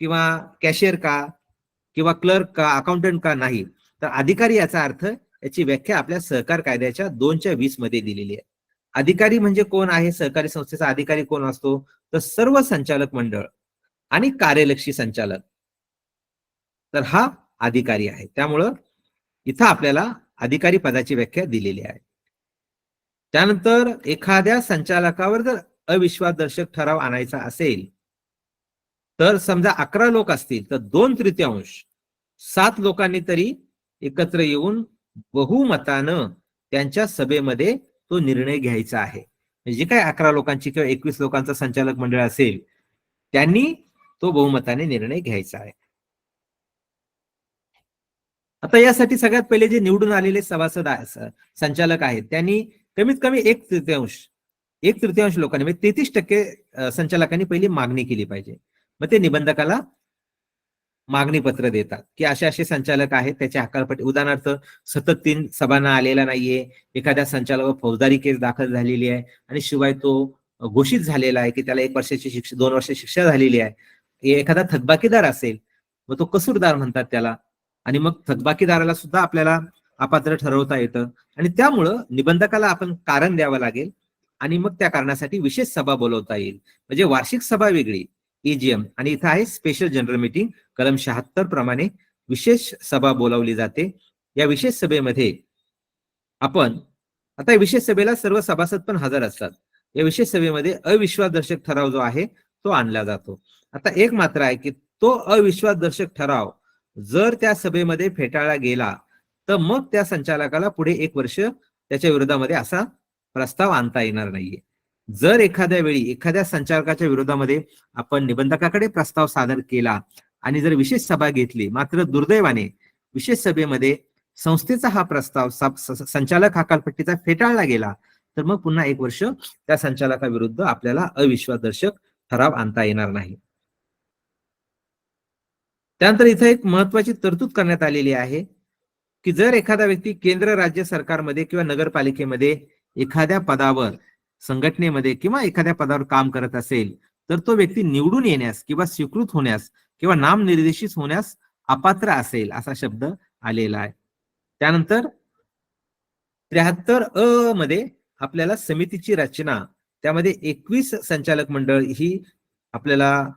किंवा कॅशियर का किंवा क्लर्क का अकाउंटंट का? नाही. तर अधिकारी याचा अर्थ, याची व्याख्या आपल्या सहकार कायद्याच्या 2/20 मध्ये दिलेली आहे. अधिकारी म्हणजे कोण आहे? सहकारी संस्थेचा अधिकारी कोण असतो? तर सर्व संचालक मंडळ आणि कार्यलक्षी संचालक, तर हा अधिकारी आहे. त्यामुळं इथं आपल्याला अधिकारी पदाची व्याख्या दिलेली आहे. त्यानंतर एखाद्या संचालकावर जर अविश्वासदर्शक ठराव आणायचा असेल तर समजा 11 लोक असतील तर 2/3 7 लोकांनी तरी एकत्र येऊन बहुमतानं त्यांच्या सभेमध्ये तो निर्णय घ्यायचा आहे. जे काय 11 लोकांची किंवा 21 लोकांचा संचालक मंडळ असेल त्यांनी तो बहुमताने निर्णय घ्यायचा आहे. आता यासाठी सगळ्यात पहिले जे निवडून आलेले सभासद संचालक आहेत त्यांनी कमीत कमी 1/3 लोकांनी म्हणजे 33% संचालकांनी पहिली मागणी केली पाहिजे. मग ते निबंधकाला मागणी पत्र देतात की असे असे संचालक आहेत, त्याच्या हकालपट्टी, उदाहरणार्थ सतत 3 सभांना आलेला नाहीये, एखाद्या संचालकावर फौजदारी केस दाखल झालेली आहे आणि शिवाय तो घोषित झालेला आहे की त्याला 1 वर्षाची शिक्षा 2 वर्षाची शिक्षा झालेली आहे. एखादा थकबाकीदार असेल मग तो कसूरदार म्हणतात त्याला, आणि मग थकबाकीदाराला सुद्धा आपल्याला अपात्र ठरवता येतं आणि त्यामुळं निबंधकाला आपण कारण द्यावं लागेल आणि मग त्या कारणासाठी विशेष सभा बोलवता येईल. म्हणजे वार्षिक सभा वेगळी ईजीएम आणि इथं आहे स्पेशल जनरल मीटिंग कलम 76 प्रमाणे विशेष सभा बोलावली जाते. या विशेष सभेमध्ये आपण आता विशेष सभेला सर्व सभासद पण हजर असतात. या विशेष सभेमध्ये अविश्वासदर्शक ठराव जो आहे तो आणला जातो. आता एक मात्र आहे की तो अविश्वासदर्शक ठराव जर त्या सभेमध्ये फेटाळला गेला तर मग त्या संचालकाला पुढे 1 वर्ष त्याच्या विरोधामध्ये असा प्रस्ताव आणता येणार नाहीये. जर एखाद्या वेळी एखाद्या संचालकाच्या विरोधामध्ये आपण निबंधकाकडे प्रस्ताव सादर केला आणि जर विशेष सभा घेतली, मात्र दुर्दैवाने विशेष सभेमध्ये संस्थेचा हा प्रस्ताव संचालक हकालपट्टीचा फेटाळला गेला तर मग पुन्हा 1 वर्ष त्या संचालकाविरुद्ध आपल्याला अविश्वासदर्शक ठराव आणता येणार नाही. त्यानंतर इथे एक महत्वाची तरतूद करण्यात आलेली आहे की जर एखादा व्यक्ती केंद्र राज्य सरकारमध्ये किंवा नगरपालिकेमध्ये एखाद्या पदावर, संघटनेमध्ये किंवा एखाद्या पदावर काम करत असेल तर तो व्यक्ती निवडून येण्यास किंवा स्वीकृत होण्यास किंवा नामनिर्देशित होण्यास अपात्र असेल असा शब्द आलेला आहे. त्यानंतर 73 मध्ये आपल्याला समितीची रचना, त्यामध्ये 21 संचालक मंडळ ही आपल्याला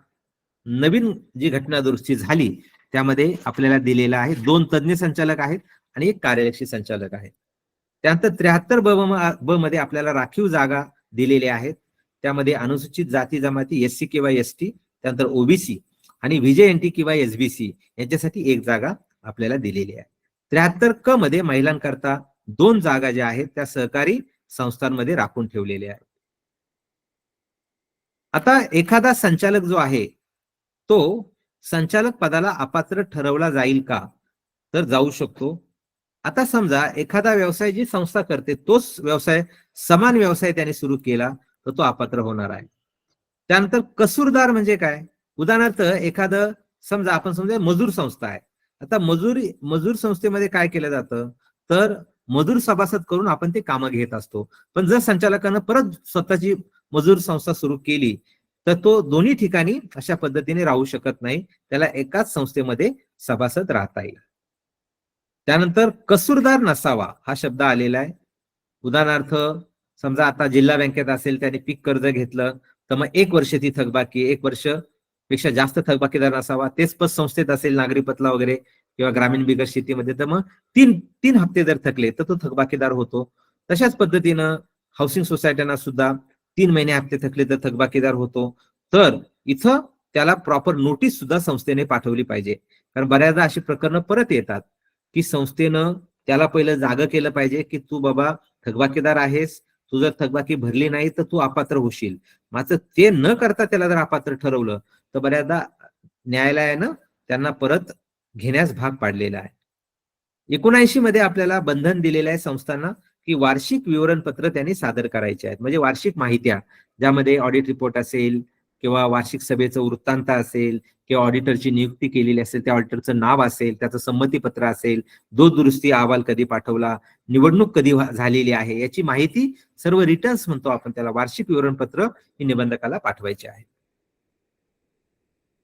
नवीन जी घटना दुरुस्ती झाली त्यामध्ये आपल्याला दिलेला आहे. 2 तज्ञ संचालक आहेत आणि 1 कार्यलक्षी संचालक आहे. त्यानंतर 73 ब मध्ये आपल्याला राखीव जागा दिलेल्या आहेत. त्यामध्ये अनुसूचित जाती जमाती SC किंवा ST, त्यानंतर OBC आणि VJNT किंवा SBC यांच्यासाठी 1 जागा आपल्याला दिलेली आहे. 73 क मध्ये महिलांकरता 2 जागा ज्या आहेत त्या सहकारी संस्थांमध्ये राखून ठेवलेल्या आहेत. आता एखादा संचालक जो आहे तो संचालक पदाला अपात्र ठरवला जाईल का? तर जाऊ शकतो. आता समजा एखादा व्यवसाय जी संस्था करते तोच व्यवसाय समान व्यवसाय त्याने सुरू केला तर तो अपात्र होणार आहे. त्यानंतर कसूरदार म्हणजे काय? उदाहरणार्थ एखादं समजा आपण समजा मजूर संस्था आहे. आता मजूर संस्थेमध्ये काय केलं जातं? तर मजूर सभासद करून आपण ते कामं घेत असतो. पण जर संचालकानं परत स्वतःची मजूर संस्था सुरू केली तर तो दोन्ही ठिकाणी अशा पद्धतीने राहू शकत नाही. त्याला एकाच संस्थेमध्ये सभासद राहता येईल. त्यानंतर कसूरदार नसावा हा शब्द आलेला आहे. उदाहरणार्थ समजा आता जिल्हा बँकेत असेल त्याने पीक कर्ज घेतलं तर मग 1 वर्ष ती थकबाकी, 1 वर्ष पेक्षा जास्त थकबाकीदार नसावा. तेच पतसंस्थेत असेल नागरी पतला वगैरे किंवा ग्रामीण बिगर शेतीमध्ये तर मग तीन हप्ते जर थकले तर तो थकबाकीदार होतो. तशाच पद्धतीनं हाऊसिंग सोसायट्यांना सुद्धा 3 महिने हप्ते थकले तर थकबाकीदार होतो. तर इथं त्याला प्रॉपर नोटीस सुद्धा संस्थेने पाठवली पाहिजे. कारण बऱ्याचदा अशी प्रकरणं परत येतात की संस्थेनं त्याला पहिलं जागं केलं पाहिजे की तू बाबा थकबाकीदार आहेस, तू जर थकबाकी भरली नाही तर तू अपात्र होशील. मात्र ते न करता त्याला जर अपात्र ठरवलं तर बऱ्याचदा न्यायालयानं त्यांना परत घेण्यास भाग पाडलेला आहे. 79 मध्ये आपल्याला बंधन दिलेलं आहे संस्थांना की वार्षिक विवरणपत्र त्यांनी सादर करायचे आहेत. म्हणजे वार्षिक माहित्या ज्यामध्ये ऑडिट रिपोर्ट असेल किंवा वार्षिक सभेचं वृत्तांत असेल किंवा ऑडिटरची नियुक्ती केलेली असेल त्या ऑडिटरचं नाव असेल, त्याचं संमतीपत्र असेल, दुरुस्ती अहवाल कधी पाठवला, निवडणूक कधी झालेली आहे याची माहिती सर्व रिटर्न्स म्हणतो आपण त्याला, वार्षिक विवरणपत्र ही निबंधकाला पाठवायचे आहे.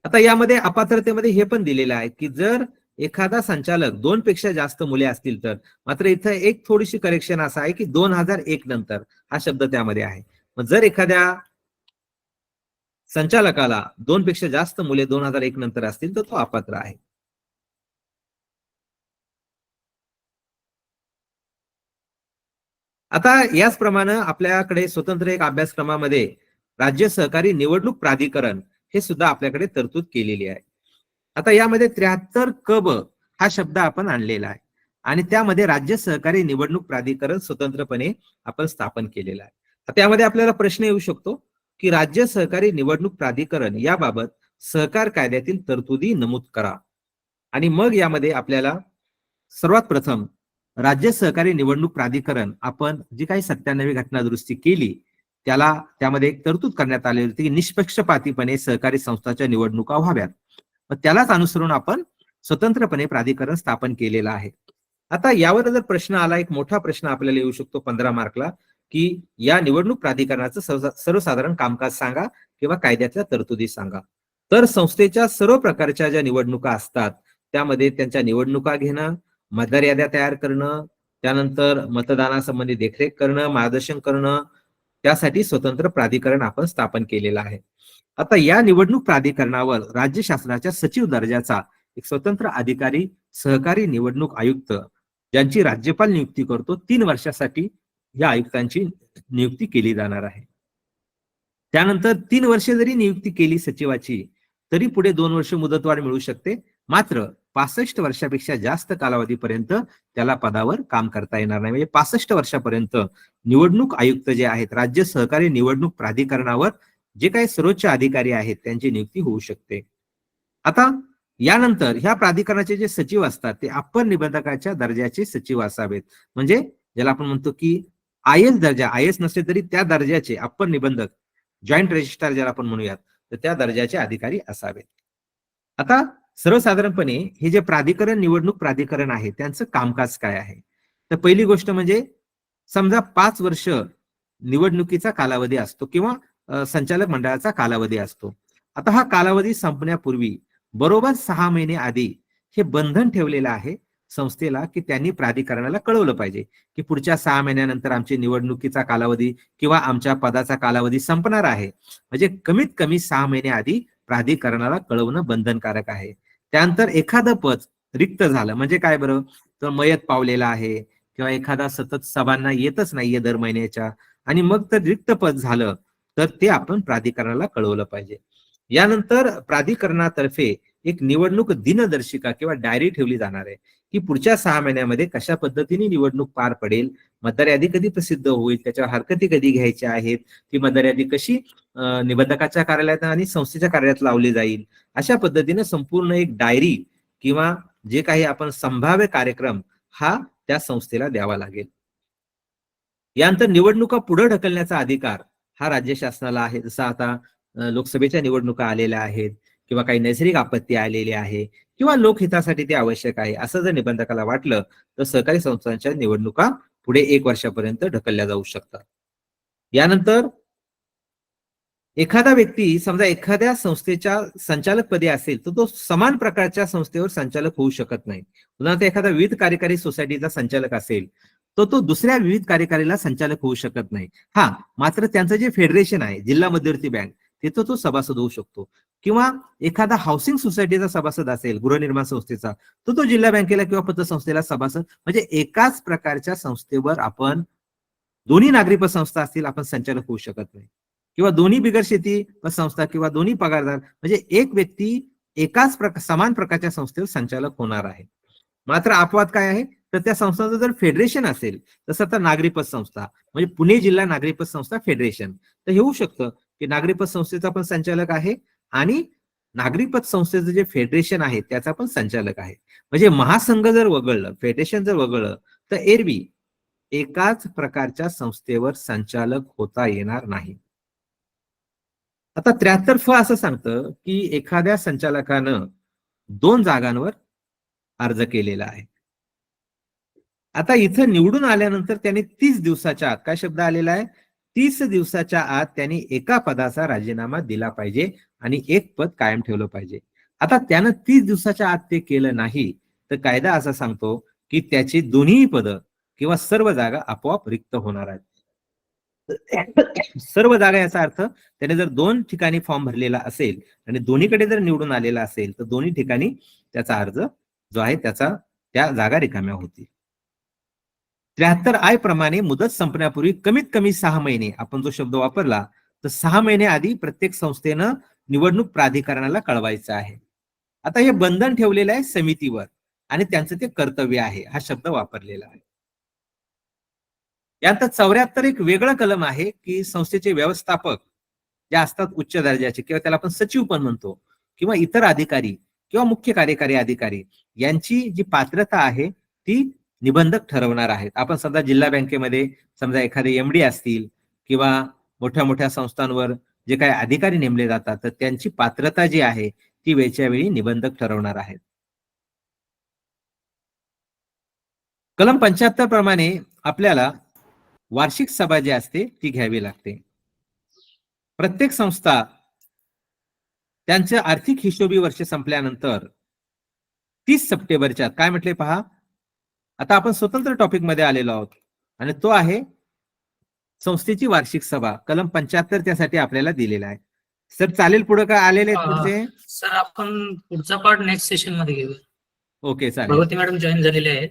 आता यामध्ये अपात्रतेमध्ये हे पण दिलेलं आहे की जर एखादा संचालक 2 पेक्षा जास्त मुले असतील तर, मात्र इथं एक थोडीशी करेक्शन असं आहे की 2001 नंतर हा शब्द त्यामध्ये आहे. मग जर एखाद्या संचालकाला 2 पेक्षा जास्त मुले 2001 नंतर असतील तर तो अपात्र आहे. आता याचप्रमाणे आपल्याकडे स्वतंत्र एक अभ्यासक्रमामध्ये राज्य सहकारी निवडणूक प्राधिकरण हे सुद्धा आपल्याकडे तरतूद केलेली आहे. आता यामध्ये 73 क ब हा शब्द आपण आणलेला आहे आणि त्यामध्ये राज्य सहकारी निवडणूक प्राधिकरण स्वतंत्रपणे आपण स्थापन केलेलं आहे. त्यामध्ये आपल्याला प्रश्न येऊ शकतो की राज्य सहकारी निवडणूक प्राधिकरण याबाबत सहकार कायद्यातील तरतुदी नमूद करा. आणि मग यामध्ये आपल्याला सर्वात प्रथम राज्य सहकारी निवडणूक प्राधिकरण आपण जी काही 97वी घटना दुरुस्ती केली त्याला त्यामध्ये एक तरतूद करण्यात आली होती की निष्पक्षपातीपणे सहकारी संस्थांच्या निवडणुका व्हाव्यात. मग त्यालाच अनुसरून आपण स्वतंत्रपणे प्राधिकरण स्थापन केलेलं आहे. आता यावर जर प्रश्न आला, एक मोठा प्रश्न आपल्याला येऊ शकतो 15 मार्कला की या निवडणूक प्राधिकरणाचं सर्वसाधारण कामकाज सांगा किंवा कायद्यातल्या तरतुदी सांगा. तर संस्थेच्या सर्व प्रकारच्या ज्या निवडणुका असतात त्यामध्ये त्यांच्या निवडणुका घेणं, मतदार याद्या तयार करणं, त्यानंतर मतदानासंबंधी देखरेख करणं, मार्गदर्शन करणं, त्यासाठी स्वतंत्र प्राधिकरण आपण स्थापन केलेलं आहे. आता या निवडणूक प्राधिकरणावर राज्य शासनाच्या सचिव दर्जाचा एक स्वतंत्र अधिकारी सहकारी निवडणूक आयुक्त ज्यांची राज्यपाल नियुक्ती करतो 3 वर्षासाठी या आयुक्तांची नियुक्ती केली जाणार आहे. त्यानंतर 3 वर्षे जरी नियुक्ती केली सचिवाची तरी पुढे 2 वर्ष मुदतवाढ मिळू शकते. मात्र 65 वर्षापेक्षा जास्त कालावधीपर्यंत त्याला पदावर काम करता येणार नाही. म्हणजे 65 वर्षापर्यंत निवडणूक आयुक्त जे आहेत राज्य सहकारी निवडणूक प्राधिकरणावर जे काही सर्वोच्च अधिकारी आहेत त्यांची नियुक्ती होऊ शकते. आता यानंतर ह्या प्राधिकरणाचे जे सचिव असतात ते अप्पर निबंधकाच्या दर्जाचे सचिव असावेत. म्हणजे ज्याला आपण म्हणतो की IS दर्जा, IS नसले तरी त्या दर्जाचे अप्पर निबंधक, जॉईंट रजिस्ट्रार ज्याला आपण म्हणूयात, तर त्या दर्जाचे अधिकारी असावेत. आता सर्वसाधारणपणे हे जे प्राधिकरण निवडणूक प्राधिकरण आहे त्यांचं कामकाज काय आहे? तर पहिली गोष्ट म्हणजे समजा 5 वर्ष निवडणुकीचा कालावधी असतो किंवा संचालक मंडळाचा कालावधी असतो. आता हा कालावधी संपण्यापूर्वी बरोबर 6 महिने आधी हे बंधन ठेवलेलं आहे संस्थेला की त्यांनी प्राधिकरणाला कळवलं पाहिजे की पुढच्या 6 महिन्यानंतर आमची निवडणुकीचा कालावधी किंवा आमच्या पदाचा कालावधी संपणार आहे. म्हणजे कमीत कमी 6 महिने आधी प्राधिकरणाला कळवणं बंधनकारक आहे. त्यानंतर एखादं पद रिक्त झालं म्हणजे काय बरं, तर मयत पावलेला आहे किंवा एखादा सतत सभांना येतच नाहीये दर महिन्याच्या आणि मग तर रिक्त पद झालं तर ते आपण प्राधिकरणाला कळवलं पाहिजे. यानंतर प्राधिकरणातर्फे एक निवडणूक दिनदर्शिका किंवा डायरी ठेवली जाणार आहे की पुढच्या 6 महिन्यामध्ये कशा पद्धतीने निवडणूक पार पडेल, मतदार यादी कधी प्रसिद्ध होईल, त्याच्यावर हरकती कधी घ्यायच्या आहेत, ती मतदार यादी कशी निबंधकाच्या कार्यालयात आणि संस्थेच्या कार्यालयात लावली जाईल, अशा पद्धतीने संपूर्ण एक डायरी किंवा जे काही आपण संभाव्य कार्यक्रम हा त्या संस्थेला द्यावा लागेल. यानंतर निवडणुका पुढे ढकलण्याचा अधिकार हा राज्य शासनाला आहे. जसं आता लोकसभेच्या निवडणुका आलेल्या आहेत किंवा काही नैसर्गिक आपत्ती आलेली आहे किंवा लोकहितासाठी ते आवश्यक आहे असं जर निबंधकाला वाटलं तर सहकारी संस्थांच्या निवडणुका पुढे 1 वर्षापर्यंत ढकलल्या जाऊ शकतात. यानंतर एखादा व्यक्ती समजा एखाद्या संस्थेच्या संचालक पदी असेल तर तो समान प्रकारच्या संस्थेवर संचालक होऊ शकत नाही. उदाहरणार्थ एखादा विविध कार्यकारी सोसायटीचा संचालक असेल तर तो दुसऱ्या विविध कार्यकारीला संचालक होऊ शकत नाही. हा, मात्र त्यांचं जे फेडरेशन आहे, जिल्हा मध्यवर्ती बँक, तिथं तो सभासद होऊ शकतो. किंवा एखादा हाऊसिंग सोसायटीचा सभासद असेल, गृहनिर्माण संस्थेचा, तर तो जिल्हा बँकेला किंवा पतसंस्थेला सभासद, म्हणजे एकाच प्रकारच्या संस्थेवर आपण दोन्ही नागरी पतसंस्था असतील आपण संचालक होऊ शकत नाही. किंवा दोन्ही बिगर शेती पतसंस्था किंवा दोन्ही पगारदार, म्हणजे एक व्यक्ती एकाच समान प्रकारच्या संस्थेवर संचालक होणार आहे. मात्र अपवाद काय आहे तर त्या संस्थांचं जर फेडरेशन असेल, तसं आता नागरी पतसंस्था म्हणजे पुणे जिल्हा नागरी पतसंस्था फेडरेशन, तर हे होऊ शकतं की नागरी पतसंस्थेचा पण संचालक आहे आणि नागरी पतसंस्थेचं जे फेडरेशन आहे त्याचा पण संचालक आहे. म्हणजे महासंघ जर वगळलं, फेडरेशन जर वगळलं तर एरवी एकाच प्रकारच्या संस्थेवर संचालक होता येणार नाही. आता 73 फ असं सांगतं की एखाद्या संचालकानं 2 जागांवर अर्ज केलेला आहे. आता इथं निवडून आल्यानंतर त्याने 30 दिवसाच्या आत, काय शब्द आलेला आहे, 30 दिवसाच्या आत त्यांनी एका पदाचा राजीनामा दिला पाहिजे आणि एक पद कायम ठेवलं पाहिजे. आता त्यानं 30 दिवसाच्या आत ते केलं नाही तर कायदा असा सांगतो की त्याची दोन्ही पदं किंवा सर्व जागा आपोआप रिक्त होणार आहेत. सर्व जागा याचा अर्थ त्याने जर 2 ठिकाणी फॉर्म भरलेला असेल आणि दोन्हीकडे जर निवडून आलेला असेल तर दोन्ही ठिकाणी त्याचा अर्ज जो आहे त्या जागा रिकाम्या होतील. 73 I प्रमाणे मुदत संपण्यापूर्वी कमीत कमी 6 महिने, आपण जो शब्द वापरला तर 6 महिने आधी प्रत्येक संस्थेनं निवडणूक प्राधिकरणाला कळवायचं आहे. आता हे बंधन ठेवलेलं आहे समितीवर आणि त्यांचं ते कर्तव्य आहे, हा शब्द वापरलेला आहे. यानंतर 74 एक वेगळं कलम आहे की संस्थेचे व्यवस्थापक जे असतात उच्च दर्जाचे किंवा त्याला आपण सचिव पण म्हणतो किंवा इतर अधिकारी किंवा मुख्य कार्यकारी अधिकारी यांची जी पात्रता आहे ती निबंधक ठरवणार आहेत. आपण समजा जिल्हा बँकेमध्ये समजा एखादे एमडी असतील किंवा मोठ्या मोठ्या संस्थांवर जे काही अधिकारी नेमले जातात तर त्यांची पात्रता जी आहे ती वेळच्या वेळी निबंधक ठरवणार आहेत. कलम 75 प्रमाणे आपल्याला वार्षिक सभा जी असते ती घ्यावी लागते. प्रत्येक संस्था त्यांचं आर्थिक हिशोबी वर्ष संपल्यानंतर 30 सप्टेंबरच्या काय म्हटले पहा, आता आपण स्वतंत्र टॉपिक मध्ये आलेलो आहोत आणि तो आहे संस्थेची वार्षिक सभा. कलम 75 त्यासाठी आपल्याला दिलेला आहे. सर चालेल, पुढे काय आलेले पुढचे? सर आपण पुढचा पार्ट नेक्स्ट सेशन मध्ये घेऊया. ओके चालेल. भगवती मॅडम जॉईन झालेले आहेत.